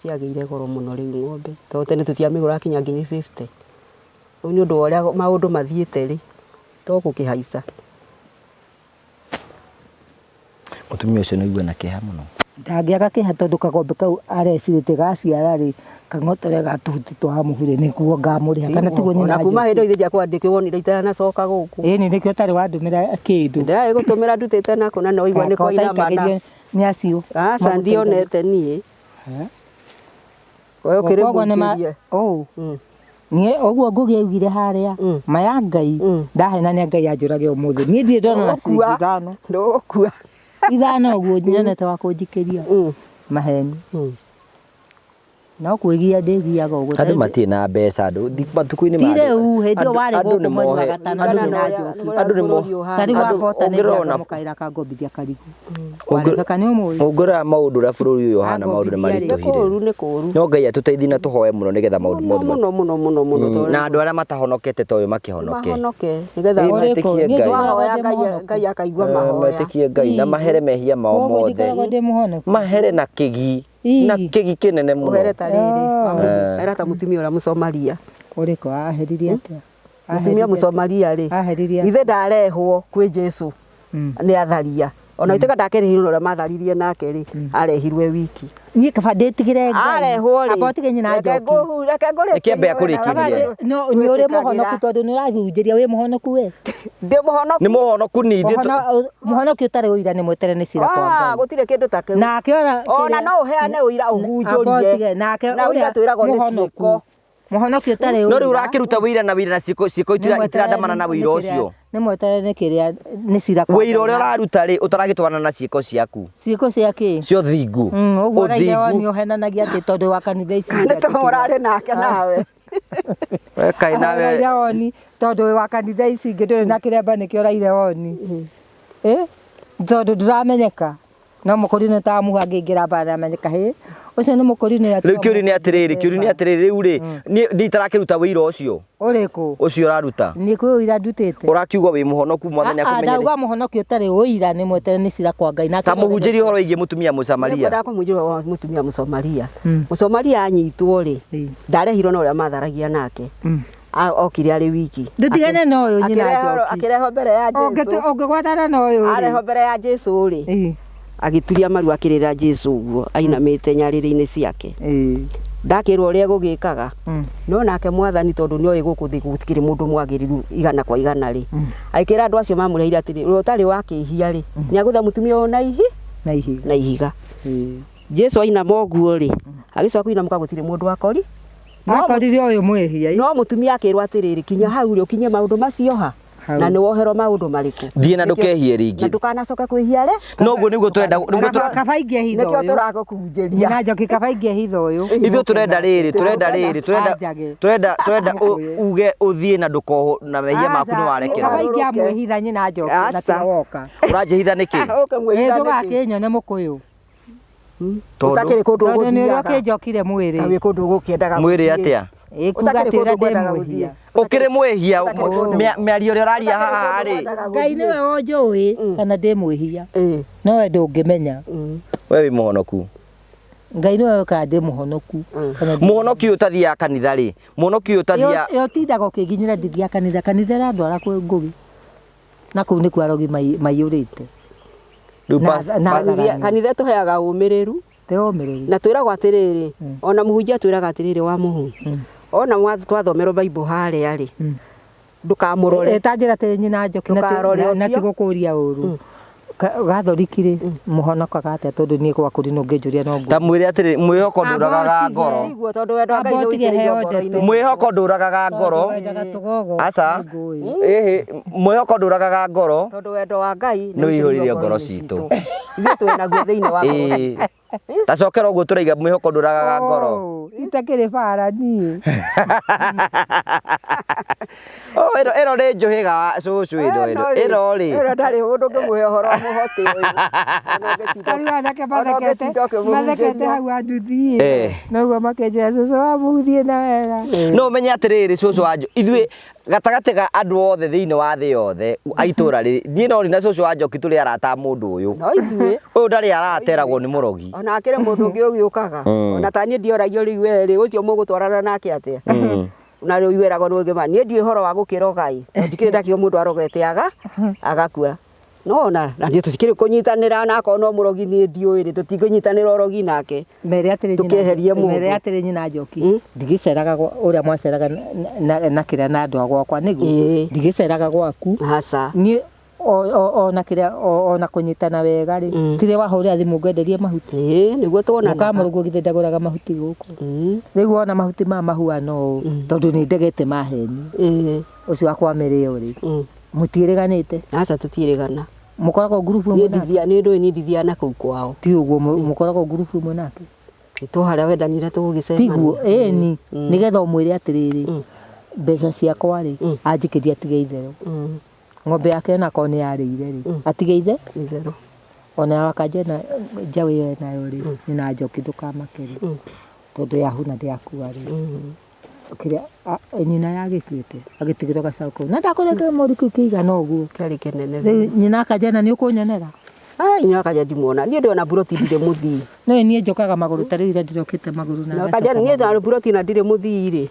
ciagĩire goro mũno rĩu ng'ombe tondũ tene tũtiamĩgũra kinya ngiri 50 rĩu nĩ ũndũ wa ũrĩa maũndũ mathiĩte rĩ to gũkĩhaica mũtumia ũcio nĩ aigua na kĩeha mũno ndangĩaga kĩeha tondũ kagombe kau arecirĩte gaciara rĩ kang'otore gatuhuti twa mũhure nĩguo ngamũrĩha kana tiguo nyina na kuma hĩndĩ ithe kwandĩkĩ wonire itanacoka gũkũ ĩni nĩkĩo ũtarĩ wandũmĩra kĩndũ ndĩrarĩ gũtũmĩra ndutĩte nakũ na noigua nĩ koinamana nĩ acio aca ndionete niĩ we ũkĩrĩ mũingĩrie niĩ ũguo Ngũgĩ augire harĩa maya Ngai ndahenania Ngai anjũrage ũmũthĩ niĩ ndirĩ ndona na ciringi ithano ndũgũkua ithano ũguo nyonete wa kũnjikĩria maheni no kwĩgia ndĩgiaga ũguo andũ matirĩ na mbeca andũ matukũ-inĩ ma rĩu hĩndĩ ĩyo warĩ gũkũ mweri wa gatano andũ nĩ tarĩ wabota nĩ mũkaĩra kangombithia karigũ warĩbeka nĩ ũmũĩ ũngĩrora maũndũ ũrĩa bũrũri ũyũ ũhana maũndũ nĩ maritũhire no Ngai atũteithie na tũhoe mũno nĩgetha maũndũ mothe mũno na andũ arĩa matahonokete to makĩhonoke nĩgetha metĩkie Ngai akaigua mahoya metĩkie Ngai na mahere mehia mao mothe mahere na kĩgi na kĩgi kĩnene mũno ũhereta rĩrĩ era ta mũtumia ũrĩa Mũsomalia ũrĩkũ aheririe atĩa mũtumia Mũsomalia rĩ ithe ndarehwo kwĩ Jesũ nĩ atharia ona ituĩka ndakerehirwo ũrĩa matharirie nake rĩ arehirwe wiki niĩ kaba ndĩtigĩre Ngai arehwo rĩ aba ũtige nyina Njoki reke kĩambe akũrĩkĩrie no nĩ ũrĩ mũhonoku tondũ nĩ ũrahunjĩria wĩ mũhonoku we ndĩ mũhonoku nĩ mũhonoku ni mũhonoku ũtarĩ ũira nĩ mwetere nĩ cira kwa Ngai gũtirĩ kĩndũ ta kĩu nake ona no ũheane ũira ũhunjũrie nake na ũira twĩragwo nĩ ciĩko mũhonoku ũtarĩ no rĩu ũrakĩruta wĩira na ciĩko itirandamana na wĩira ũcio nĩ mwetere nĩ kĩrĩa nĩ cira kwa wĩira ũrĩa ũraruta rĩ ũtaragĩtwarana na ciĩko ciaku ciĩko ciake cio thingu ũguo raia nĩ ũhenanagia atĩ tondũ wa kanitha ici nĩ tũmũrarĩ nake nawe kaĩ nawe woni tondũ wa kanitha ici ingĩ ndũrĩ na kĩremba nĩkĩo raire woni tondũ ndũramenyeka no mũkũri nĩ ta mũhangĩingĩra mbara amenyeka ũcio nĩ mũkũri nĩ rĩu kĩũri nĩ atĩrĩrĩ rĩu rĩ niĩ itarakĩruta wĩira ũcio ũrĩkũ ũcio ũraruta nĩ kwĩ ũira ndutĩte ũrakiuga wĩ mũhonoku mwathani akũmenye ndauga mũhonoku ũtarĩ ũira nĩ mwetere nĩ cira kwa Ngai ta mũhunjĩrie ũhoro wĩgiĩ mũtumia Mũsamaria mũtumia Mũsomalia Mũsomalia anyitwo rĩ ndarehirwo na ũrĩa matharagia nake okire arĩ wiki ndutigane na ũyũ nyina Njoki akĩrehwo mbere ya Jesũ ũngĩgwatana na ũyũ arehwo mbere ya Jesũ rĩ agĩturia maru akĩrĩra Jesũ ũguo ainamĩte nyarĩrĩ-inĩ ciake ndakĩrwo ũrĩa gũgĩkaga no nake mwathani tondũ nĩ oĩ gũkũ thĩ gũtikĩrĩ mũndũ mwagĩrĩru igana kwa igana rĩ aikĩra andũ acio mamũrehire atĩrĩ ũrĩa ũtarĩ wakĩhia rĩ nĩ agũtha mũtumia ũyũ na ihiga Jesũ ainama ũguo rĩ agĩcoka kũinamũka gũtirĩ mũndũ akori akorire ũyũ mwĩhia no mũtumia akĩrwo atĩrĩrĩ kinya hau rĩ ũkinye maũndũ macio ha na nĩ woherwo maũndũ marĩkũ thiĩ na ndũkehie rĩngĩ na ndũkanacoke kwĩhia rĩ noguo nĩguo tũrenda kaba ingĩhitha ũyũ nĩkĩo tũragũkunjĩria nyina Njoki kaba ingĩhitha ũyũ ithuĩ turenda uge ũthiĩ na ndũkoho na mehia maku nĩ warekera kaba ingĩamwĩhitha nyina Njoki na tiwoka ũranjĩhitha nĩkĩ ndũgakĩnyone mũkũyũ utakĩrĩ kũndũ ũgũthiaga nĩ ũrĩa ũkĩnjokire mwĩrĩ na wĩ kũndũ ũgũkĩendaga mwĩrĩ atĩa ĩkuga atĩ ũrĩa ndĩmwĩhia ũkĩrĩ mwĩhia mĩario ũrĩa ũraria haha rĩ Ngai nĩwe wonjũĩ kana ndĩmwĩhia no we ndũngĩmenya we wĩ mũhonoku Ngai nĩwe ũkaga ndĩ mũhonoku mũhonoki ũyũ ũtathiaga kanitha rĩ mũhonoki ũyũ ũtathiaga yo tindaga ũkĩnginyĩra ndithiaga kanitha ĩrandwara kwĩ Ngũgĩ na kũu nĩkuo arogi maiyũrĩte kanitha tũheaga ũmĩrĩru na twĩragwo atĩrĩrĩ ona mũhunjia twĩraga atĩrĩrĩ wa mũhu ona twathomerwo Bible harĩa rĩ ndũkamũrore etanjĩra atĩ nyina Njoki na tigũkũria ũru gathorikire muhonokaga atia tondu nie gwa kuri no ngenjuria no ta mwire atiri mwihoko nduragaga ngoro Niguo tondu wendo wa Ngai nĩ wĩitĩrĩirio ngoro-inĩ. mwihoko nduragaga ngoro aca mwihoko nduragaga ngoro Tondu wendo wa Ngai nĩ wĩihũririe ngoro citũ ithuĩ twĩ naguo thĩinĩ wa ngoro. tacokera ũguo tũraiga mwihoko nduragaga ngoro itakĩrĩ bara niĩ ĩno nĩ njũhĩga cũcũ ĩno rĩ Ĩno ndarĩ mũndũ ũngĩmũhe ũhoro mũhoti ũyũ. Tarĩ anake mathekete hau anduthi noguo makenjera cũcũ wa mũhuthie na wega no ũmenye atĩrĩrĩ cũcũ wanjũ ithuĩ gatagatĩ ga andũ othe thĩinĩ wa thĩ yothe a itũra rĩrĩ niĩ no na cũcũ wa Njoki tũrĩ arata mũndũ ũyũ No ithuĩ ũyũ ndarĩ arateragwo nĩ mũrogi ona akĩrĩ mũndũ ũngĩ ũgĩũkaga ona taniĩ ndioragio rĩu werĩ ũcio mũgũtwarana nake atĩa na rĩu wĩragwo nĩ ũngĩma niĩ ndiũĩ ũhoro wa gũkĩroga ndikĩrĩ ndakĩo mũndũ arogete agakua no na niĩ tũtikĩrĩ kũnyitanĩra na akorwo no mũrogi niĩ ndiũĩ tũtingĩnyitanĩra ũrogi nake tũkĩeherie mũndũ mere atĩrĩ nyina Njoki ndigiceraga ũrĩa mwaceraga na kĩrĩa na andũ gwakwa nĩguo ndigiceraga gwaku aca niĩ ona kĩrĩa ona kũnyitana wega rĩ kĩrĩa wahũrĩra thimũ ngwenderie mahuti nĩguo tuonana mũkamũrũguo githĩ ndagũraga mahuti gũkũ rĩu ona mahuti ma mahuana ũũ tondũ nĩ ndegete maheni ũcio wakwa mĩrĩ ũrĩ mũtiĩrĩganĩte aca tũtiĩrĩgana mũkoragwo ngurubu ĩmwe nake nĩ ndũĩ nĩ ndithia na kũu kwao ti ũguo mũkoragwo ngurubu ĩmwe nake tũ harĩa wendanire tũgũgĩcemania tiguo ĩni nĩgetha ũmwĩre atĩrĩrĩ mbeca ciakwa rĩ anjĩkĩrie atige itherũ ng'ombe yake nako nĩ yarĩire rĩ atige itherũ ona wakanje na njaũ ĩyo nayo rĩ nyina Njoki ndũkamake rĩ tondũ yahuna ndĩakua rĩ kĩrĩa nyina yagĩkuĩte agĩtigĩrwo gacaũ kau na ndakũreka mũriku kĩigana ũguo kĩarĩ kĩnene rĩu nyina akajana nĩ ũkũnyonera nyina akanja ndimuona niĩ ndĩona buroti ndirĩ mũthii no niĩ njokaga magũrũ ta rĩu ira ndĩrokĩte magũrũ na akanja niĩ ndĩona buroti na ndirĩ mũthii rĩ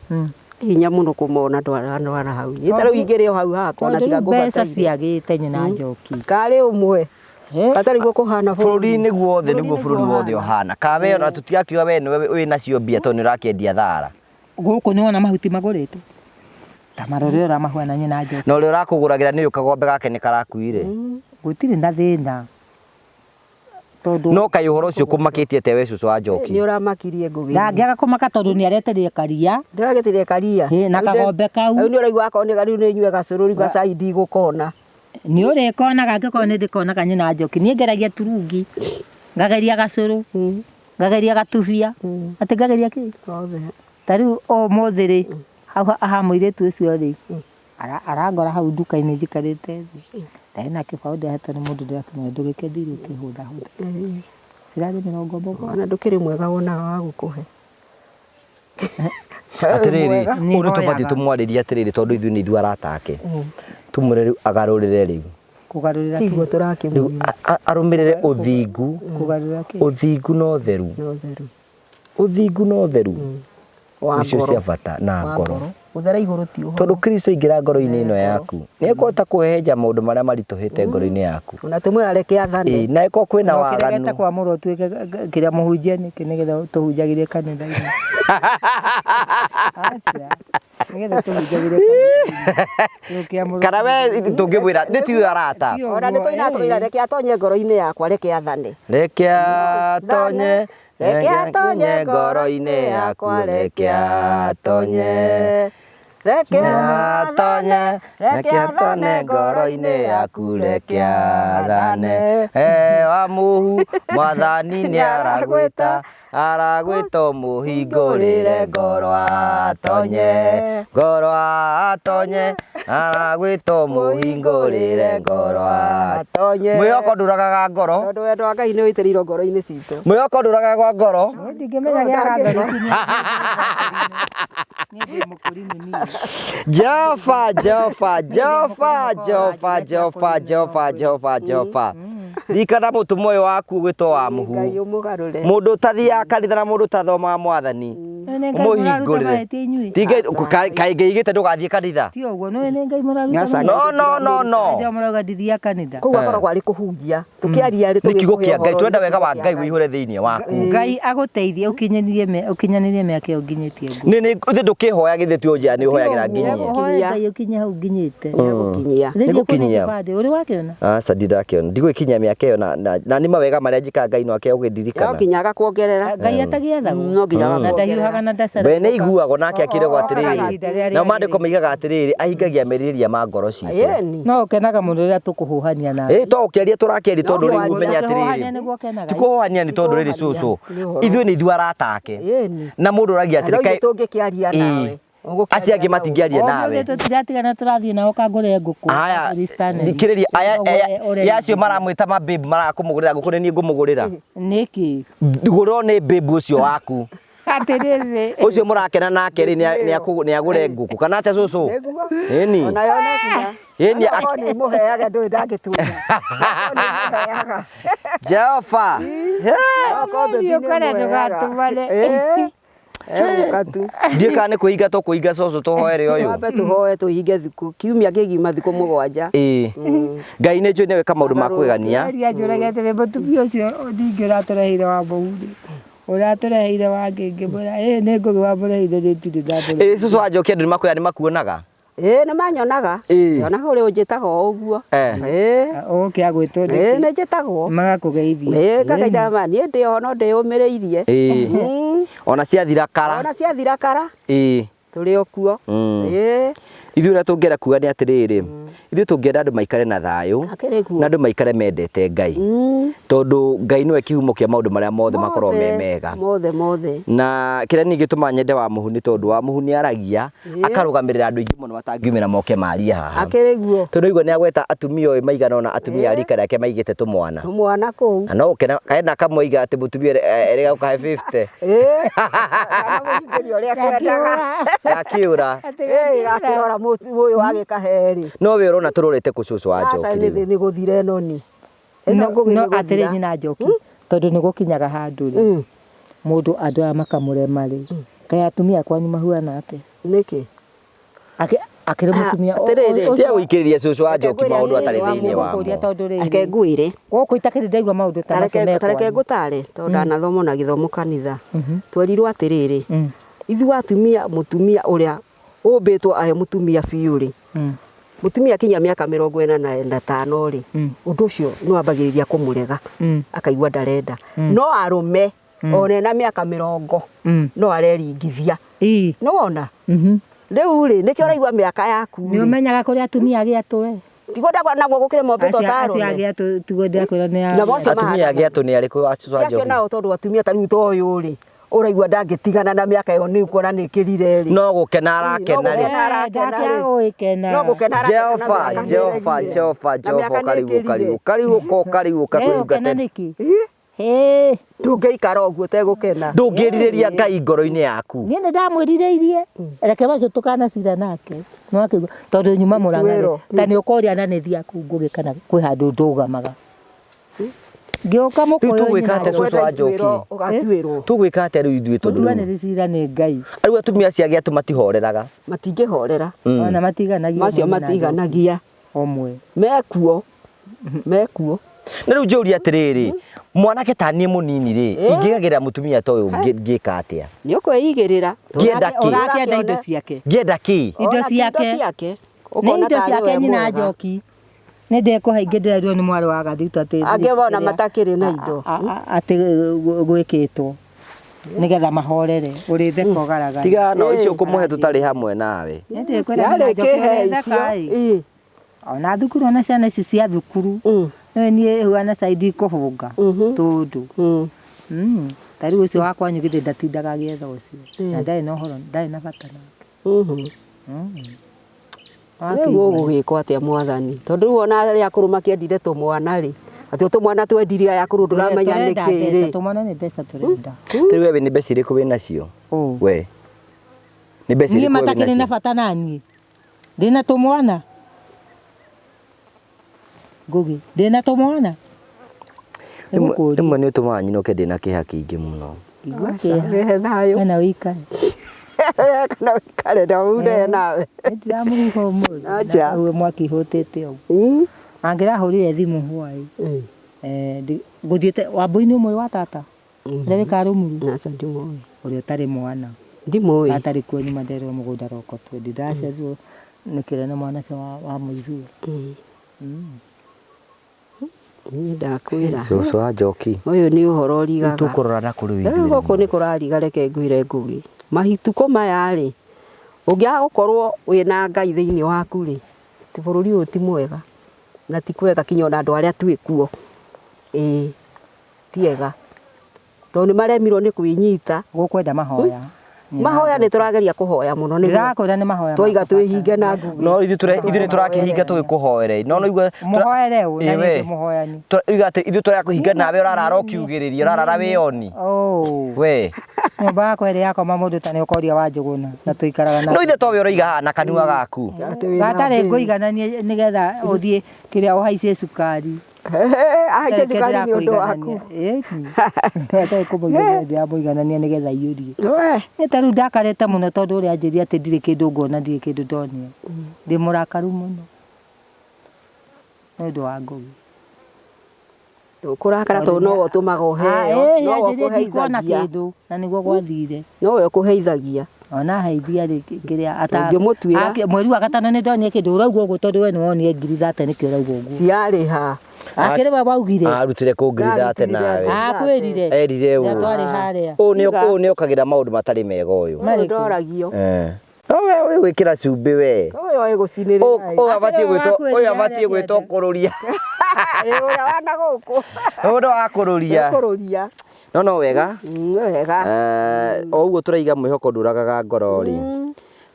hinya mũno kũmona ndwara hau niĩ ta rĩu ingĩrĩ o hau hakwa na tiga ngũbataire mbeca ciagĩte nyina Njoki karĩ ũmwe Katari guo kuhana bũrũri-inĩ guothe nĩguo bũrũri wothe ũhana kawe ona tũtigakiuga we nĩwe wĩ nacio mbia tondũ nĩũrakĩendia thara gũkũ nĩ wona mahuti magũrĩte tamarore ũramahuana nyina Njoki na ũrĩa ũrakũgũragĩra nĩ kagombe gake nĩ karakuire gũtirĩ na thĩna tondũ no kaĩ ũhoro ũcio kũmakĩtie te we cũcũ wa Njoki nĩ ũramakirie ngũgĩ ndangĩaga kũmaka tondũ nĩ aretereire karia ndĩragetereire karia na kagombe kau rĩu nĩ ũraigua akorwo nĩ rĩu nĩ nyue gacũrũri gacai ndigũkona nĩ ũrĩkonaga angĩkorwo nĩ ndĩkonaga nyina Njoki niĩ ngeragia turungi ngageria gacũrũ ngageria gatubia atĩ ngageria kĩ ta rĩu ũmũthĩ rĩ ha mũirĩtu ũcio rĩ arangora hau nduka-inĩ njikarĩte thĩ ndarĩ na kĩbaũ ndĩhetwo nĩ mũndũ ndĩrakĩmenya ndũgĩkendirio ũkĩhũthahũtha cirarĩ 20 ona ndũkĩrĩ mwega wonaga wa gũkũhe atĩrĩrĩ ũyũ nĩ tũbatiĩ tũmwarĩrie atĩrĩrĩ tondũ ithuĩ nĩ ithuĩ arata ake tumwĩre rĩu agarũrĩre rĩu kũgarũrĩra tiguo tũrakĩmwĩra arũmĩrĩre ũthingu ũthingu na ũtheru ũthingu na ũtheru nĩcio cia bata na ngoro ũthera igũrũ ti ũhoro tondũ Kristo aingĩra ngoro-inĩ ĩno yaku nĩekũhota kũhehenja maũndũ marĩa maritũhĩte ngoro-inĩ yaku ona tũmwĩra reke athane na ĩkorwo kwĩna waganu kĩregete kwa mũrũ tuĩke kĩrĩa mũhunjia nĩkĩ nĩgetha tũhunjagĩrie kanitha-inĩ nĩgetha tũhunjagĩrie kanitha-inĩ kana we tũngĩmwĩra nĩ tiwe arata ona nĩ tũina twĩra reke atonye ngoro-inĩ yakwa reke athane reke atonye reke atonye ngoro-inĩ yakwa reke atonye reke atonye reke athane ngoro-inĩ yaku reke athane wa mũhu mwathani nĩ aragwĩta mũhingũrĩre ngoro atonye aragwĩta mũhingũrĩre ngoro atonye mwĩhoko ndũragaga ngoro tondũ wendo wa Ngai nĩ wĩitĩrĩirwo ngoro-inĩ citũ mwĩhoko ndũragaga ngoro ndingĩmenya gĩa gathorikinya niĩ ndĩ mũkũri mũnini Jehova rikana mũtũmwo ũyũ waku ũgwĩtwo wa mũhu mũndũ ũtathiaga kanitha na mũndũ ũtathomaga mwathani mũhingũrĩre kaĩ ngĩigĩte ndũgathiĩ kanitha ti ũguo nĩ Ngai mũraruta no mũrauga ndithiaga kanitha kũu akoragwo arĩ kũhunjia tũkĩaria rĩ nĩ kiugo kĩa Ngai twenda wega wa Ngai wĩihũre thĩinĩ waku Ngai agũteithie ũkinyanĩrie mĩaka ĩyo nginyĩtie nĩ ndũkĩhoya githĩ ti ũnjia nĩ ũhoyagĩra nginyie Ngai ũkinye hau nginyĩte gũkinyia nĩgũkinyia ũrĩ wakĩona aca ndindakĩona ndigwĩkinyia mĩaka yake na ni mawega maria njika Ngai no ake ugindirikana yo kinyaga kuongerera Ngai atagiethagwo no nginya na ndahiũhaga na ndacera we nĩ iguagwo nake akĩragwo atĩrĩrĩ na mandĩko moigaga atĩrĩrĩ ahingagia merirĩria ma ngoro citũ no ũkenaga mũndũ rĩrĩa tũkũhuhania nawe to ũkĩaria tũrakĩaria tondũ rĩu ũmenya atĩrĩrĩ ti kũhũhania nĩ tondũ rĩrĩ cũcũ ithuĩ nĩ ithuĩ arata ake na mũndũ ũragia atĩrĩ tũngĩkĩaria nawe acio angĩ matingĩaria nawe tũtiratigana tũrathiĩ nao kangũrĩre ngũkũ haya thikĩrĩria aya acio maramwĩta mababe marakũmũgũrĩra ngũkũ nĩ niĩ ngũmũgũrĩra nĩkĩ ngũrĩrwo nĩ babe ũcio waku atĩrĩrĩ ũcio mũrakena nake rĩ nĩ agũre ngũkũ kana atĩa cũcũ ĩni ona yo ĩni nĩ mũheaga ndũĩ ndangĩtũra Jehova ũkore ndũgatũmane ndiĩ kana nĩ kũhinga tũkũhinga cũcũ tũhoere ũyũ wambe tũhoe tũhinge thikũ kiumia kĩgima thikũ mũgwanja Ngai nĩ njũĩ nĩ weka maũndũ ma kwĩgania njũragetere mũtumia ũcio ningĩ ũratũreheire wa mũhuri ũratũreheire wa ngĩngĩ mbũra nĩ ngũgĩ wa mũreheire nĩtirĩ ndambũra cũcũ wa Njoki andũ nĩ makwĩra nĩ makuonaga nĩ manyonaga yonaga ũrĩa ũnjĩtaga o ũguo ũgũkĩa gwĩtwo nĩ njĩtagwo magakũgeithia ngakaitha ma niĩ ndĩ ho no ndĩyũmĩrĩirie ona ciathira kara tũrĩ o kuo ithuĩ ũrĩa tũngĩenda kuga nĩ atĩrĩrĩ ithuĩ tũngĩenda andũ maikare na thayũ na andũ maikare mendete Ngai tondũ Ngai nĩwe kĩhumo kĩa maũndũ marĩa mothe makorwo me mega mothe na kĩrĩa ningĩ gĩtũmaga nyende wa mũhu nĩ tondũ wa mũhu nĩ aragia akarũgamĩrĩra andũ aingĩ mũno matangiumĩra moke marie haha tondũ igua nĩ agweta atumia oĩ maigana ona atumia a rika rĩake maigĩte tũmwana kũu na no ũkena kaenda kamũiga atĩ mũtumia erĩga gũkahe 50 gakĩũra gakĩrora mũyũ wagĩkaheri no we ũrona tũrũrĩte kũ cũcũ wa Njoki nĩ gũthire noni no atĩrĩ na Njoki tondũ nĩ gũkinyaga handũ rĩ mũndũ andũ aya makamũrema rĩ kaĩ atumia kwanyu mahuana atĩa nĩkĩ akĩrĩ mũtumia tia gũikĩrĩria cũcũ wa Njoki maũndũ atarĩ thĩinĩ wamo ake ngwĩre gũkũ itakĩrĩ ndaigua maũndũ ta macio mekwa tareke ngũtare tondũ ndanathoma na gĩthomo kanitha twerirwo atĩrĩrĩ ithuĩ atumia mũtumia ũrĩa ũmbĩtwo ahe mũtumia biũ rĩ mũtumia kinya mĩaka 45 rĩ ũndũ ũcio nĩ wambagĩrĩria kũmũrega akaigua ndarenda no arũme ona na mĩaka 40 no areringithia no wona rĩu rĩ nĩkĩo ũraigua mĩaka yaku nĩ ũmenyaga kũrĩa atumia agĩatũ tigo nagwo gũkĩre mombĩtwo tarũme acio agĩatũ tigo ndakwĩra nĩ atumia agĩatũ nĩ arĩkũ wa Cũcũ wa Njoki acio nao tondũ atumia tarĩu ta ũyũ rĩ ũraigua ndangĩtigana na mĩaka ĩyo nĩ kuona nĩ kĩrire rĩ no gũkena arakena rĩ no gũkena Jehova karibu kakwĩrugate ndũngĩikara ũguo tegũkena ndũngĩrirĩria Ngai ngoro-inĩ yaku niĩ nĩ ndamwĩrirĩirie reke macio tũkanacira nake nĩwakĩigua tondũ nyuma mũrang'are ta nĩ ũkoria na nĩ thiaku ngũgĩ kana kwĩ handũ ndũgamaga ngĩũka mũkũyũ tũgwĩka atĩa Cũcũ wa Njoki tũgwĩka atĩa rĩu ithuĩ tondũ mũtuanĩri cira nĩ Ngai rĩu atumia cia agĩatũ matihoreraga matingĩhorera ona matiganagia macio matiganagia omwe mekuo na rĩu njũria atĩrĩrĩ mwanake ta niĩ mũnini rĩ ingĩgagĩrĩra mũtumia ta ũyũ ngĩka atĩa nĩ ũkwĩigĩrĩra ũrakĩenda indo ciake ngĩenda kĩ indo ciake nĩ indo ciake nyina Njoki nĩ ndekũha ingĩ ndĩrerirwo nĩ mwarĩ wa Gathito atĩ angĩ bona matakĩrĩ na indo atĩ gwĩkĩtwo nĩgetha mahorere ũrĩ theka ũgaragara tiga no icio kũmũhe tũtarĩ hamwe nawe yarĩ kĩhe icio ona thukuru ona ciana ici cia thukuru no niĩ huana saidi kũhũnga tũndũ tarĩ ũcio wakwa nyugĩte ndatindaga gĩetha ũcio na ndarĩ na ũhoro ndarĩ na bata nake rĩu ũgũgĩkwo atĩa mwathani tondũ rĩu ona arĩa akũrũ makĩendire tũmwana rĩ atĩ tũmwana twendire aya akũrũ ndũramenya nĩkĩ rĩ tũmwana nĩ mbeca tũrenda rĩu we nĩ mbeca irĩkũ wĩ nacio we nĩ mbeca irĩkũ niĩ matakĩrĩ na bata naniĩ ndĩna tũmwana Ngũgĩ ndĩna tũmwana rĩmwe nĩ ũtũmaga nyinũke ndĩna kĩeha kĩingĩ mũno kana ũikare kana ũikare na ure nawe ndiramũriga ũmũthĩ uwe mwakĩhũtĩte ũguo angĩrahũrire thimũ hwaĩ ngũthiĩte Wambũi-inĩ ũmwe wa tata ũrĩa wĩkarũmuru ũrĩa ũtarĩ mwana ndimũĩ atarĩ kuo nyuma nderwo mũgũnda roko twendi ndacethwo nĩkĩrĩa na mwanake wa mũithua ndakwira Cucu wa Njoki uyu ni uhoro urigaga tukurora na kuri ithuĩ gũkũ nĩ kũrariga reke ngwĩre Ngũgĩ mahituko maya rĩ ũngĩaga gũkorwo wĩna Ngai thĩinĩ waku rĩ ti bũrũri ũyũ ti mwega na ti kwega kinya ona andũ arĩa twĩkuo tiega tondũ nĩ maremirwo nĩ kwĩnyita gũkwenda mahoya mahoya nĩ tũrageria kũhoya mũno nĩ ndĩrakwĩra nĩ mahoya tũiga twĩhinge na Ngũgĩ no ithuĩ nĩ tũrakĩhinga tũgĩkũhoere no igwe mũhoere ũũ na nĩ mũhoyani iga atĩ ithuĩ tũrakũhinga nawe ũrarara ũkiugĩrĩria ũrarara wĩyoni we nyũmba yakwa ĩrĩ yakoma mũndũ ta nĩ ũkoria wa Njũgũna na tũikaraga na no ithe towe ũroiga haha na kanua gaku gatarĩ ngũiganania nĩgetha ũthiĩ kĩrĩa ũhaicie cukari ahaicie cukari nĩ ũndũ waku gatarĩ kũmũiganania mũiganania nĩgetha iyũrie nĩ ta rĩu ndakarĩte mũno tondũ ũrĩa anjĩria atĩ ndirĩ kĩndũ nguona ndirĩ kĩndũ ndonio ndĩ mũrakaru mũno nĩ ũndũ wa Ngũgĩ kũrakara tondũ nowe ũtũmaga ũheo nowe ũkũheithagia na nĩguo gwathire nowe ũkũheithagia ona heithia rĩ kĩrĩa ũngĩmũtuĩra mweri wa gatano nĩ ndonire kĩndũ ũrauga ũguo tondũ we nĩ wonire ngiri thate nĩkĩo ũrauga ũguo ciarĩ ha akĩrĩ we waugire arutire kũ ngiri thate nawe akwĩrire erire ũũ twarĩ harĩa ũũ nĩ ũkagĩra maũndũ matarĩ mega ũyũ ndoragio no we gwĩkĩra cumbĩ we ũyũ gũcinĩrĩra ũyũ abatiĩ gwĩtwo kũrũria ũrĩa wana gũkũ ũndũ wa kũrũria no wega o ũguo tũraiga mwĩhoko ndũragaga ngoro rĩ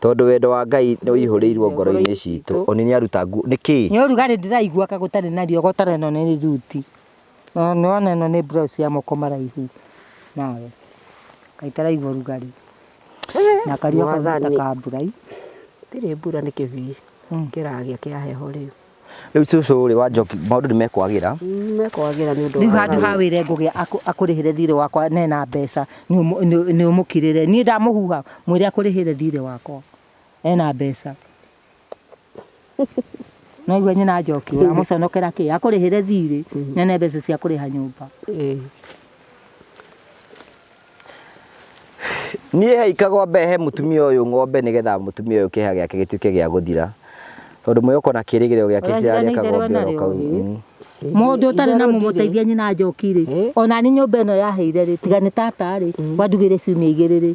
tondũ wendo wa Ngai nĩ ũihũrĩirwo ngoro-inĩ citũ oni nĩ aruta nĩkĩ nĩ ũrugarĩ ndĩraigua ka gũtarĩ na rio gũtarĩ ĩno nĩ thuti nĩwona ĩno nĩ blouse ya moko maraihu nawe kaitaraigua rugarĩ na kario kathita ka mbura tirĩ mbura nĩ kĩbii kĩragĩa kĩa heho rĩu rĩu cucu rĩ wa Njoki maũndũ nĩ mekwagĩra nĩ ũndũ rĩu handũ ha wĩre Ngũgĩ akũrĩhĩre thirĩ wakwa nena mbeca nĩ ũmũkirĩre niĩ ndamũhuha mwĩre akũrĩhĩre thirĩ wakwa ena mbeca naigua nyina Njoki ũramũconokera kĩ akũrĩhĩre thirĩ nene mbeca cia kũrĩha nyũmba niĩ heika ng'ombe he mũtumia ũyũ ng'ombe nĩgetha mũtumia ũyũ kĩeha gĩake gĩtuĩke gĩa gũthira tondũ mwĩhoko na kĩrĩgĩrĩro gĩake cirarĩa kagombe oro kau mũndũ ũtarĩ na mũmũteithia nyina Njoki rĩ ona nĩ nyũmba ĩno yaheire rĩ tiga nĩ tata rĩ wandugĩre ciumia igĩrĩ rĩ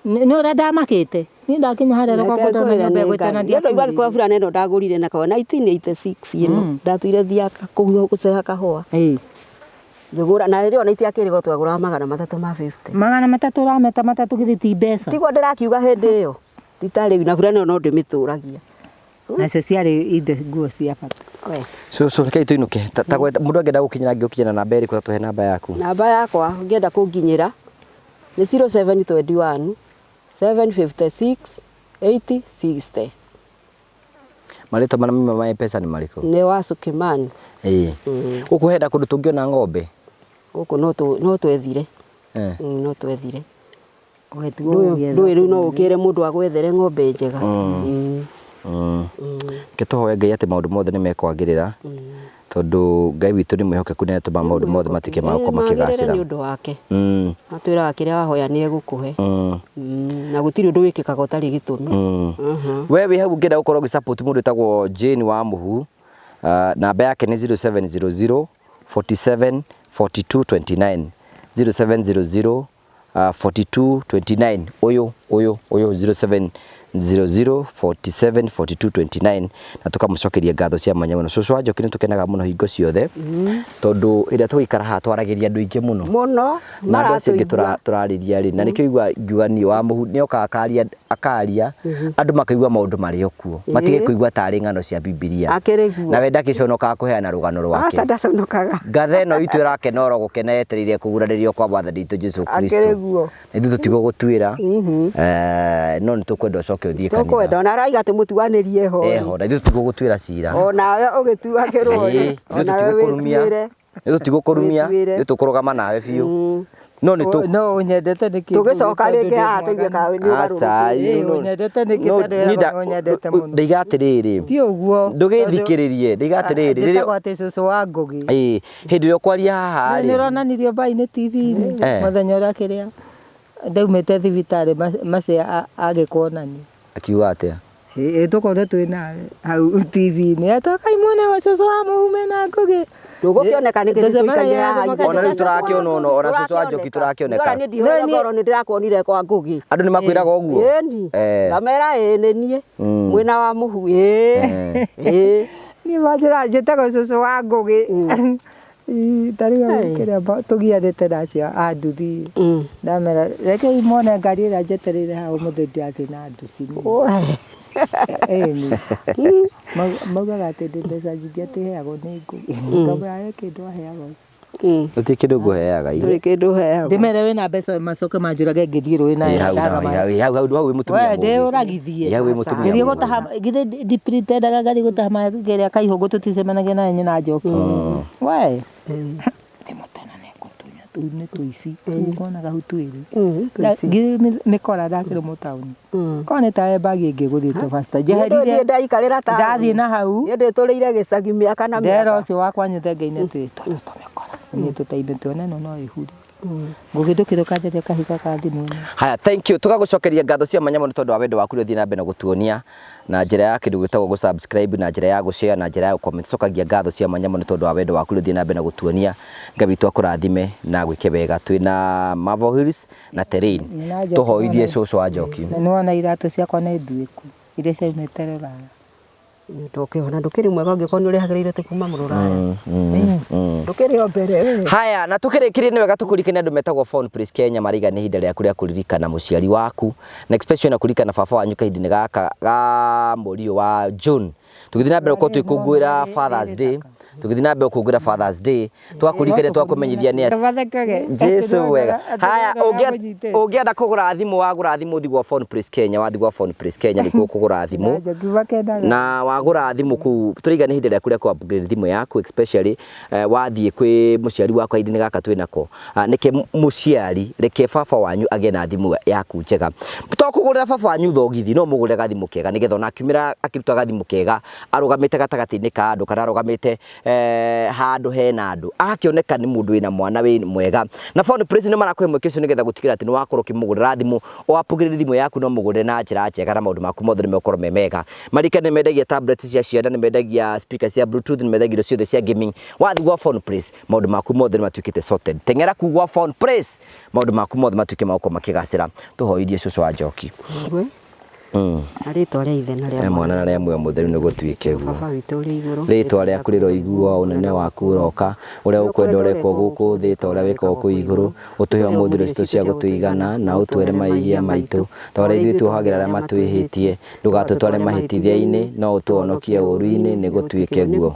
nĩ ũrĩa ndamakĩte niĩ ndakinya harĩa rũgongo ndona nyũmba ĩgwĩtana ndiakũigua gĩkwa burana ĩno ndagũrire na kawa 1986 ĩno ndatuire thiaka kũceha kahũa ngĩgũra na rĩrĩ ona itiakĩrĩ goro twagũraga 350 300 ũrameta 3 githĩ ti mbeca tiguo ndĩrakiuga hĩndĩ ĩyo titarĩ na burana ĩyo no ndĩmĩtũragia nacio ciarĩ indo nguo cia bata cucu reke tũinũke mũndũ angĩenda gũkinyĩra ngĩũkinya na namba ĩrĩkũ tũhe namba yaku namba yakwa ngĩenda kũnginyĩra nĩ 0721 756 8060 marĩtwa manamima ma M-Pesa nĩ marĩkũ nĩ wa Sukimani gũkũ henda kũndũ tũngĩona ng'ombe gũkũ no twethire no twethire ndũĩ rĩu no ũkĩre mũndũ agwethere ng'ombe njega tũhoe Ngai atĩ maũndũ mothe nĩ mekwagĩrĩra tondũ Ngai witũ nĩ mwĩhokeku nĩ atũma maũndũ mothe matuĩke ma gũkorwo makĩgacĩra nĩ ũndũ wake atwĩraga kĩrĩa wahoya nĩ egũkũhe na gũtirĩ ũndũ wĩkĩkaga ũtarĩ gĩtũmi we wĩ hau ũngĩenda gũkorwo ũgĩ-support mũndũ wĩtagwo Jane wa Mũhu namba yake nĩ 0700 47 42 29 0700 42 29 ũyũ 0700 474229 na tukamũcokeria ngatho cia mwanya mũno cucu wa Njoki nĩ tũkenaga mũno hingo ciothe tondũ ĩrĩa tũgĩikara haha twaragĩria andũ aingĩ mũno na andũ acio angĩ tũrarĩria rĩ na nĩkĩo igua ngiuga niĩ wa Mũhu nĩ okaga akaria andũ makaigua maũndũ marĩ okuo matige kũigua tarĩ ng'ano cia Bibilia na we ndakĩconokaga kũheana rũgano rwake ngatho ĩno itũ ĩrakenora gũkena yetereire kũgurarĩrio kwa Mwathani witũ Jesũ Kristo ithuĩ tũtigwo gũtuĩra no nĩ tũkwenda ũcoke ũthiĩ kanitha tũkwenda ona araiga atĩ mũtuanĩrie ho na ithuĩ tũtigwo gũtuĩra cira onawe ũgĩtuagĩrwo nĩ tũtigũkũrumia nĩ tũkũrũgama nawe biũ no nĩ no nyendete nĩkĩ tũgĩcoka rĩngĩ haha tũigue kawe nĩ ũgarũrũku nyendete nĩkĩ tondũ nyendete mũno ndaiga atĩrĩrĩ ti ũguo ndũgĩthikĩrĩrie ndaiga atĩrĩrĩ rĩrĩa atĩ cucu wa Ngũgĩ hĩndĩ ĩrĩa ũkwaria haha nĩ ũronanirio mbainĩ TV-inĩ mũthenya ũrĩa kĩrĩa ndaumĩte thibitarĩ Mace agĩkuonania akiuga atĩa tukona twina hau TV-inĩ atokai mwone wa cucu wa Mũhume na Ngũgĩ ndũgũkĩoneka nĩ gĩtũikaire ona rĩu tũrakĩona ona cucu wa Njoki tũrakĩoneka nĩ ndihoya ngoro nĩ ndĩrakuonire kwa Ngũgĩ andũ nĩ makwĩraga ũguo ngamera nĩ niĩ mwĩna wa mũhu niĩ manjĩra njĩtagwo cucu wa Ngũgĩ tarĩga kĩrĩa tũgianĩte nacio a nduthi ndamera rekei mone ngari ĩrĩa njetereire hau ũmũthĩ ndiathiĩ na nduthi maugaga atĩ ndĩ mbeca nyingĩ atĩ heagwo nĩ Ngũgĩ ngamwĩra he kĩndũ aheagwo gũtirĩ kĩndũ ngũheaga ndũrĩ kĩndũ heagwo ndĩmere wĩna mbeca macoke manjũrage ngĩthiĩ rũĩ hau wĩ mũtumia ndĩũragithie hau wĩ mũtumia gĩthiĩ gũtaha githĩ ndiprintendaga ngari gũtaha magerĩa kaihũngũ tũticemanagia na nyina Njoki we ndĩmũtena nĩngũtunya tũu nĩ tũici ũkonaga hau twĩrĩ mĩkora ndakĩrĩ mũtaũni korwo nĩ tawe mbagi ĩngĩgũthĩte basta njeherire ndaikarĩra ta ndathiĩ na hau niĩ ndĩtũrĩire gĩcagi mĩaka na ndera ũcio wakwa nyũthenga-inĩ twĩ tũmĩkora nĩ tũteithie tuone no ihuri Ngũgĩ ndũkĩrũkanjaria kahiga ka thimũ-inĩ. Haya, thank you. Tugagucokeria ngatho cia manyamũ nĩ tondũ wa wendo waku ũthiĩ na mbere na gũtuonia na njĩra ya kĩndũ gĩtagwo gũ-subscribe na njĩra ya gũ-share na njĩra ya gũ-comment. Cokagia ngatho cia manyamũ nĩ tondũ wa wendo waku ũthiĩ na mbere na gũtuonia. Ngai witũ akũrathime na gwĩke wega. Twĩna Mavo Hills na Terrain. Tũhoithie cucu wa Njoki. Na nĩwona iratũ ciakwa nĩ nduĩku iria ciaumĩte Rũraya. Ndũkĩona ndũkĩrĩ mwega ũngĩkorwo nĩ ũrehagĩrĩire te kuma Rũraya. Ndũkĩrĩ o mbere. Haya, na tũkĩrĩkĩrie nĩ wega tũkũririkane andũ metagwo Phone Praise Kenya mariga nĩ ihinda rĩaku rĩa kũririkana mũciari waku na especially na kũririkana baba wanyu kahinda-inĩ gaka ga mweri wa June. Tũgĩthiĩ na mbere gũkorwo twĩkũngũĩra Father's Day. Tũgĩthiĩ na mbere gũkũngũĩra Father's Day. Twakũririkania twakũmenyithia nĩ Jesu wega. Haya, ũngĩenda kũgũra thimũ wagũra thimũ thigwo Phone Praise Kenya wathigwo Phone Praise Kenya nĩkuo kũgũra thimũ. Na wagũra thimũ kũu tũriga nĩ ihinda rĩaku rĩa ku-upgrade thimũ yaku especially wathiĩ kwĩ mũciari wakwa kahinda-inĩ gaka twĩnako. Nĩke mũciari reke baba wanyu agĩe na thimũ yaku njega. Tũkũgũrĩra baba wanyu thogithi no mũgũre gathimũ kega nĩgetha ona akiumĩra akĩruta gathimũ kega arũgamĩte gatagatĩ-inĩ ka andũ kana arũgamĩte handũ hena andũ akĩoneka nĩ mũndũ wĩna mwana wĩ mwega na Phone Praise nĩ marakũhe mweke ũcio nĩgetha gũtigĩrĩra atĩ nĩ wakorwo ũkĩmũgũrĩra thimũ ũapũgĩrĩre thimũ yaku no mũgũrĩre na njĩra njega na maũndũ maku mothe nĩ mekorwo me mega. Marika nĩ mendagia tablet cia ciana nĩ mendagia speaker cia bluetooth nĩ mendagia indo ciothe cia gaming wathi gwa Phone Praise maũndũ maku mothe nĩ matuĩkĩte sorted. Teng'era kuu gwa Phone Praise maũndũ maku mothe matuĩke ma gũkorwo makĩgacĩra. Tũhoithie cucu wa Njoki. Rĩtwa rĩa ithe na rĩa mwana na rĩa muoyo mũtheru nĩ gũtuĩke guo. Baba witũ ũrĩ igũrũ. Rĩtwa rĩaku rĩroiguo ũnene waku ũroka ũrĩa ũkwenda ũrekwo gũkũ thĩ ta ũrĩa wĩkagwo kũu igũrũ. Ũtũhe ũmũthĩ irio citũ cia gũtũigana na ũtwere mahĩtia maitũ ta ũrĩa ithuĩ tuohagĩra arĩa matwĩhĩtie ndũgatũtware mahĩtithia-inĩ no ũtũhonokie ũũru-inĩ nĩ gũtuĩke guo.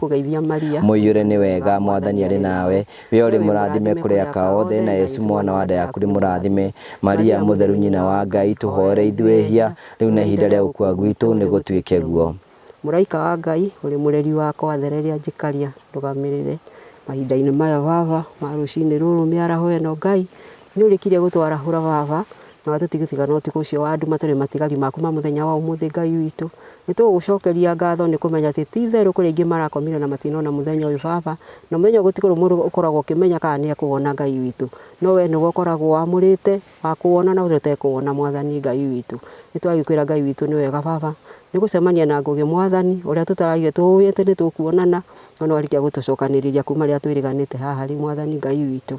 Mũiyũre nĩ wega Mwathani arĩ nawe we ũrĩ mũrathime kũrĩ aka othe na Yesu mwana wa nda yaku rĩ mũrathime. Maria mũtheru nyina wa Ngai tũhoere ithuĩ rĩu na ihinda rĩa gũkua gwitũ nĩ gũtuĩke guo. Mũraika wa Ngai ũrĩ mũreri wakwa thereria njikaria ndũgamĩrĩre mahinda-inĩ maya baba ma rũcinĩ rũrũ mĩaraho ĩno Ngai nĩ ũrĩkirie gũtwarahũra baba na watũtigithĩka no ũtukũ ũcio wa nduma tũrĩ matigari maku ma mũthenya wa ũmũthĩ Ngai witũ. Nĩ tũgũgũcokeria ngatho nĩ kũmenya atĩ ti itherũ kũrĩ aingĩ marakomire na matinona mũthenya ũyũ baba na mũthenya gũtikorwo mũndũ ũkoragwo ũkĩmenya kana nĩ ekũwona Ngai witũ no we nĩwe ũkoragwo wamũrĩte wa kũwona na ũrĩa ũtekũwona Mwathani Ngai witũ. Nĩ twagĩkwĩra Ngai witũ nĩ wega baba nĩ gũcemania na Ngũgĩ Mwathani ũrĩa tũtaragire tũĩ atĩ nĩ tũkuonana no warĩkia gũtũcokanĩrĩria kuma rĩrĩa twĩrĩganĩte haha harĩ Mwathani Ngai witũ.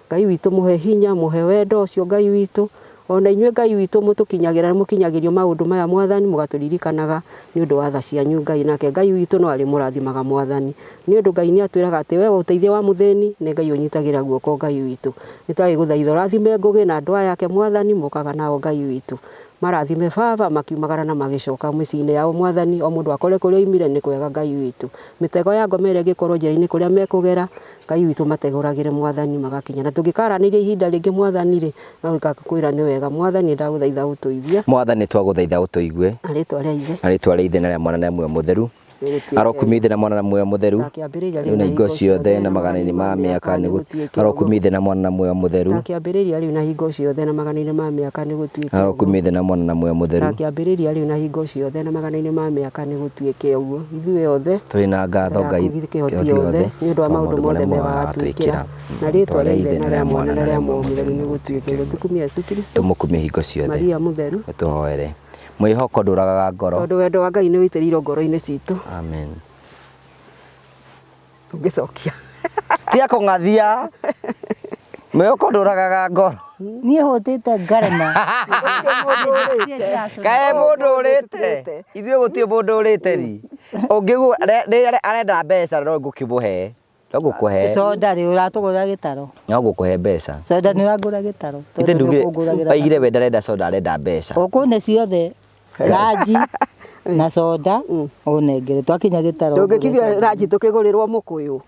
Ngai witũ mũhe hinya mũhe wendo ũcio Ngai witũ ona inyuĩ Ngai witũ mũtũkinyagĩra mũkinyagĩrio maũndũ maya Mwathani mũgatũririkanaga nĩ ũndũ wa tha cianyu Ngai nake Ngai witũ no arĩ mũrathimaga Mwathani nĩ ũndũ Ngai nĩ atwĩraga atĩ we ũteithio wa mũthĩni nĩ Ngai ũnyitagĩra guoko Ngai witũ. Nĩ twagĩgũthaitha ũrathime Ngũgĩ na andũ aya ake Mwathani mokaga nao Ngai witũ marathime baba makiumagara na magĩcoka mĩciĩ-inĩ yao Mwathani o mũndũ akore kũrĩa oimire nĩ kwega Ngai witũ. Mĩtego ya ngome ĩrĩa ĩngĩkorwo njĩra-inĩ kũrĩa mekũgera Ngai witũ mategũragĩre Mwathani magakinya na tũngĩkaranĩria ihinda rĩngĩ Mwathani rĩ no ngakũĩra nĩ wega Mwathani ndagũthaitha ũtũigue. Mwathani twagũthaitha ũtũigue. Rĩtwa rĩa ithe na rĩa mwana na muoyo mũtheru arokumithia na mwana na muoyo mũtheru rĩu na hingo ciothe na magana-inĩ ma mĩaka nĩ gũtuĩke arokumithia na mwana na muoyo mũtheru akĩambĩrĩria rĩu na hingo ciothe na magana-inĩ ma mĩaka nĩ gũtuĩke arokumithia na mwana na muoyo mũtheru akĩambĩrĩria rĩu na hingo ciothe na magana-inĩ ma mĩaka nĩ gũtuĩke ũguo. Ithuĩ othe tũrĩ na ngatho Ngai kĩhoti othe nĩ ũndũ wa maũndũ mothe mega atwĩkĩra na rĩtwa rĩa ithe na rĩa mwana na rĩa muoyo mũtheru nĩ gũtuĩke tũkumie Yesu Kristo tũmũkumie hingo ciothe Maria mũtheru tũhoere. mwihoko nduragaga ngoro tondu wendo wa Ngai ni witiriirwo ngoro-ini citu amen ungicokia tia kung'athia mwihoko nduragaga ngoro niĩ hũtĩte ngarema kae mundu urite ithuĩ gũtirĩ mũndũ ũrĩte ri ũngĩgua arenda mbeca no ngũkĩmũhe no ngũkũhe soda rĩ ũratũgũrĩra gĩtaro no ngũkũhe mbeca soda nĩ ũrangũra gĩtaro ithe ndugire waigire we ndarenda soda arenda mbeca ũkũne ciothe ranji na soda ũnengere twakinya gĩtaro ndũngĩkiugia ranji tũkĩgũrĩrwo mũkũyũ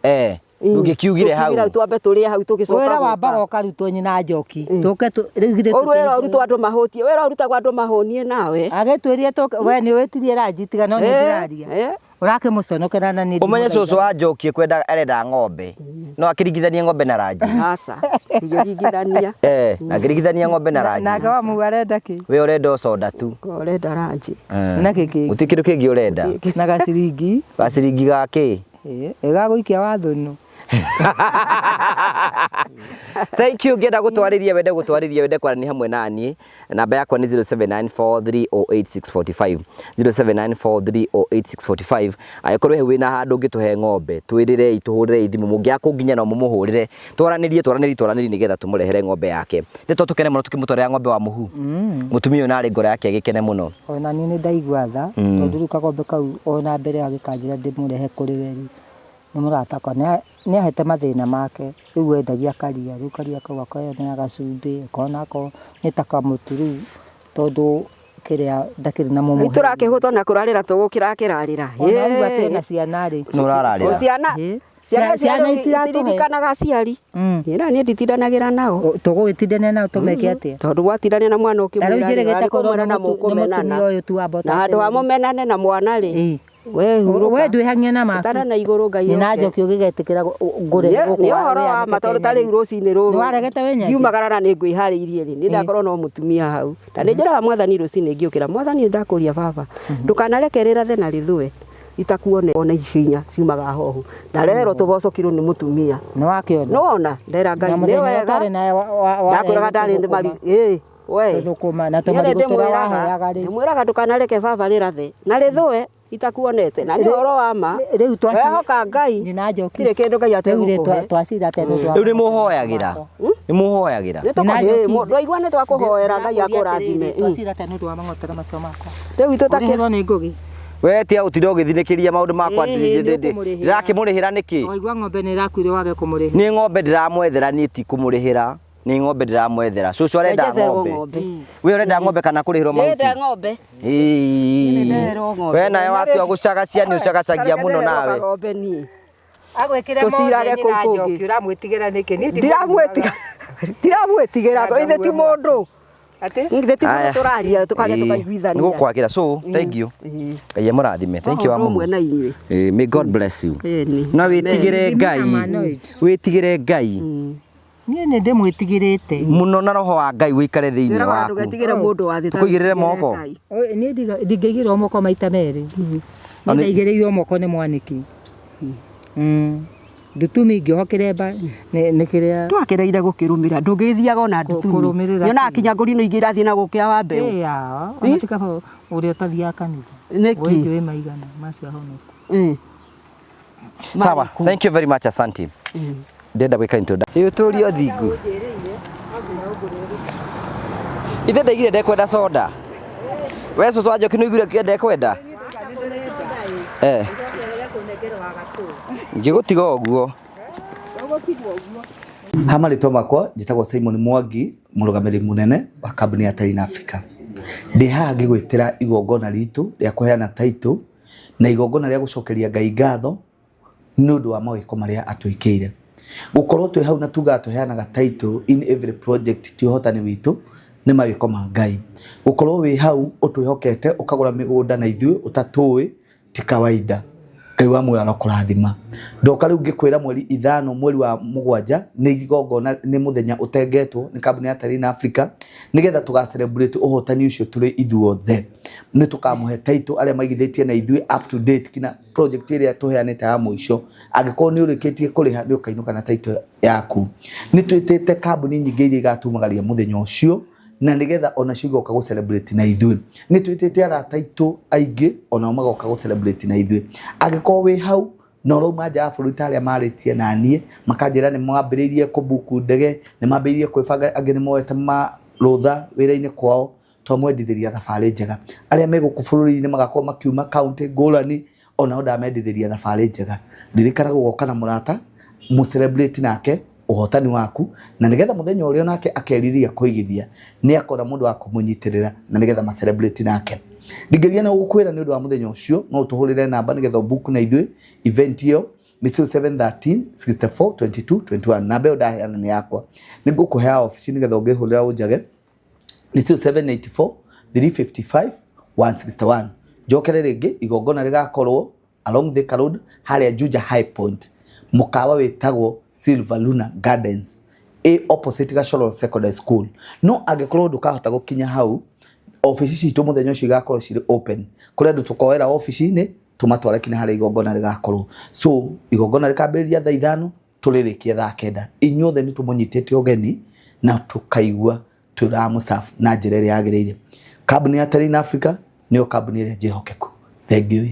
ndũngĩkiugire hau tũkiugira twambe tũrĩe hau tũgĩcoka wĩra wambaga ũkarutwo nyina njoki tũke rĩu ũru wĩra ũrutwo andũ mahũtie wĩra ũrutagwo andũ mahũnie nawe agĩtwĩrie we nĩ wĩtirie ranji tiga no nĩ ndĩraria ũrakĩmũconokera na nĩ ũmenye cũcũ wa njoki kwenda arenda ng'ombe no akĩringithanie ng'ombe na ranji aca ingĩringithania na akĩringithania ng'ombe na ranji nake wamuga arenda kĩ we ũrenda soda tu ũrenda ranji na kĩkĩ gũtirĩ kĩndũ kĩngĩ ũrenda na gaciringi gaciringi gakĩ ĩgagũikia wathũnũ Thank you ngenda gũtwarĩria wende kwaranĩria hamwe naniĩ namba yakwa nĩ 0794308645 0794308645 angĩkorwo he wĩna handũ ũngĩtũhe ng'ombe twĩrĩrei tũhũrĩre thimũ mũngĩaga kũnginya no mũmũhũrĩre twaranĩrie nĩgetha tũmũrehere ng'ombe yake nĩ to tũkene mũno tũkĩmũtwarĩra ng'ombe wa mũhu mũtumia ũyũ narĩ ngoro yake agĩkene mũno ona niĩ nĩ ndaigua tha tondũ rĩu kagombe kau ona mbere agĩkanjĩra ndĩmũrehe kũrĩ we nĩ mũratakwa nĩ ahete mathĩna make rĩu wendagia karia rĩu karia kau akoya gacumbĩ akona ko nĩ ta kamũtu rĩu tondũ kĩrĩa ndakĩrĩ na mũmũ tũrakĩhũta na kũrarĩra tũgũkĩra kĩrarĩra ona uga tena ciana rĩ nĩ ũrararĩra ciana itiririkanaga aciari ĩra niĩ nditindanagĩra nao tũgũgĩtindania nao tũmeke atĩa tondũ gwatindania na mwana ũkĩmwĩra na mũkũmenana na handũ ha mũmenane na mwana rĩ we ndwĩhang'ia na maku tara na igũrũ Ngai na njoki ũgĩgetĩkĩra ngũre nĩ ũhoro wa ma tondũ tarĩ rũcinĩ rũrũ nĩwaregete we nyaki ngiumagara na nĩ ngwĩharĩirie rĩ nĩ ndakorwo no mũtumia hau na nĩ njĩraga mwathani rũcinĩ ngĩũkĩra mwathani ndakũria baba ndũkanarekerera the na rĩthũe itakuone ona icinya ciumaga hohu na rero tũbocokirwo nĩ mũtumia nĩ wakĩona nona ndera Ngai nĩ wega ndakwĩraga ndarĩ ndĩ mari we thũkũma na tũmarigũ waheaga rĩ mwĩraga ndũkanareke baba rĩrathe na rĩthũe itakuonete na nĩ ũhoro wa ma rĩu wehoka Ngai nyina njoki kire kĩndũ Ngai ategũkũhe twacira tene rĩu nĩ mũhoyagĩra ndwaigua nĩ twakũhoera Ngai akũrathime twacira tene ũndũ wa mang'otera macio makwa rĩu tũtakĩrwo nĩ ngũgĩ we tia ũtinde ũgĩthinĩkĩria maũndũ makwa ndĩrakĩmũrĩhĩra nĩkĩ waigua ng'ombe nĩ ĩrakuire wage kũmũrĩhĩra nĩ ng'ombe ndĩramwethera niĩ ti kũmũrĩhĩra nĩ ng'ombe ndĩramwethera cũcũ arenda ng'ombe we ũrenda ng'ombe kana kũrĩhĩrwo mahuti ng'ombe we nawe watua gũcagacia nĩ ũcagacagia mũno nawe agwĩkĩre tũcirage kũu kũngĩ ũramwĩtigĩra nĩkĩ ndiramwĩtigĩra ithe ti mũndũ ithe ti mũndũ tũraria tũkage tũkaiguithania nĩ gũkwagĩra so thank you Ngai amũrathime thank you amwe na inyuĩ may God bless you na wĩtigĩre Ngai niĩ nĩ ndĩmwĩtigĩrĩte mũno na roho wa Ngai wĩikare thĩinĩ waku ndũgetigĩre mũndũ wa thĩ tũkũigĩrĩre moko niĩ ndingĩigĩrwo moko maita merĩ niĩ ndaigĩrĩirwo moko nĩ mwanĩki ndutumi ngĩohokere mba nĩ kĩrĩa twakereire gũkĩrũmĩra ndũngĩthiaga ona ndutumi nyonaga kinya ngũrino ingĩ irathiĩ na gũkĩa wa mbeũ onatika ũrĩa ũtathiaga kanitha nĩkĩ njũĩ maigana macio ahonoku sawa thank you very much asante ndenda gwĩka introduction ũtũrio thingu ithe ndaigire ndekwenda soda we cũcũ wa njoki nĩ ũiguire kĩrĩa ndekwenda ngĩgũtiga ũguo hama rĩtwa makwa njĩtagwo Simon Mwangi mũrũgamĩrĩri mũnene wa kambuni ya Tarina Africa ndĩ haha ngĩgwĩtĩra igongona ritũ rĩa kũheana taitũ na igongona rĩa gũcokeria Ngai ngatho nĩ ũndũ wa mawĩko marĩa atwĩkĩire gũkorwo twĩ hau na tuga tũheanaga taitũ in every project ti ũhotani witũ nĩ mawĩko ma Ngai gũkorwo wĩ hau ũtwĩhokete ũkagũra mĩgũnda na ithuĩ ũtatũĩ ti kawaida Ngai wa muoyo arokũrathima ndoka rĩu ngĩkwĩra mweri 5 mweri wa 7 nĩ igongona nĩ mũthenya ũtengetwo nĩ kambuni ya Tarina Africa nĩgetha tũga celebrate ũhotani ũcio tũrĩ ithuothe nĩ tũkamũhe taitũ arĩa maigithĩtie na ithuĩ up to date kina project ĩrĩa tũheanĩte ya mũico angĩkorwo nĩ ũrĩkĩtie kũrĩha nĩ ũkainũka na taitũ yaku nĩ twĩtĩte kambuni nyingĩ iria igatumagaria mũthenya ũcio na nigetha ona cigoka go celebrate na ithuĩ nĩ twĩtĩte arata aitũ aingĩ ona magoka go celebrate na ithuĩ angĩkorwo wĩ hau na ũrauma nja ya bũrũri ta arĩa marĩtie na niĩ makanjĩra nĩ mwambĩrĩirie kũbuku ndege nĩ mambĩrĩirie kwĩbanga angĩ nĩ moete marũtha wĩra-inĩ kwao twamwendithĩria thabarĩ njega arĩa megũkũ bũrũri-inĩ magakorwo makiuma kaunti ngũrani ona ndamendithĩria thabarĩ njega ririkana gũgoka na mũrata mu celebrate nake ũhotani waku na nigetha mũthenya ũrĩa nake akeriria kũigithia nĩ akora mũndũ wa kũmũnyitĩrĩra na nigetha ma celebrate nake ndingeria na gũkwĩra nĩ ũndũ wa mũthenya ũcio no tũhũrĩre namba nigetha ũbuku na ithuĩ event ĩyo nĩ 0713 64 22 21 namba ĩyo ndaheana nĩ yakwa nĩ ngũkũhe ofici nigetha ũngĩhũrĩra ũnjage nĩ 0784 355 161 njokere rĩngĩ igongona rĩgakorwo along the road harĩa Juja High Point mukawa wetagwo Silver Luna Gardens opposite Gasholo Secondary School no angĩkorwo ndũkahota gũkinya hau office citũ mũthenya ũcio igakorwo cirĩ open kũrĩa andũ tũkoera office-inĩ tũmatware kinya harĩa igongona rĩgakorwo so igongona rĩkambĩrĩria thaa 5 tũrĩrĩkie thaa 9 inyuothe nĩ tũmũnyitĩte ũgeni na tũkaigua tũramũsafu na njĩra ĩrĩa yagĩrĩire kambuni ya Terrain Africa nĩyo kambuni ĩrĩa njĩhokeku thank you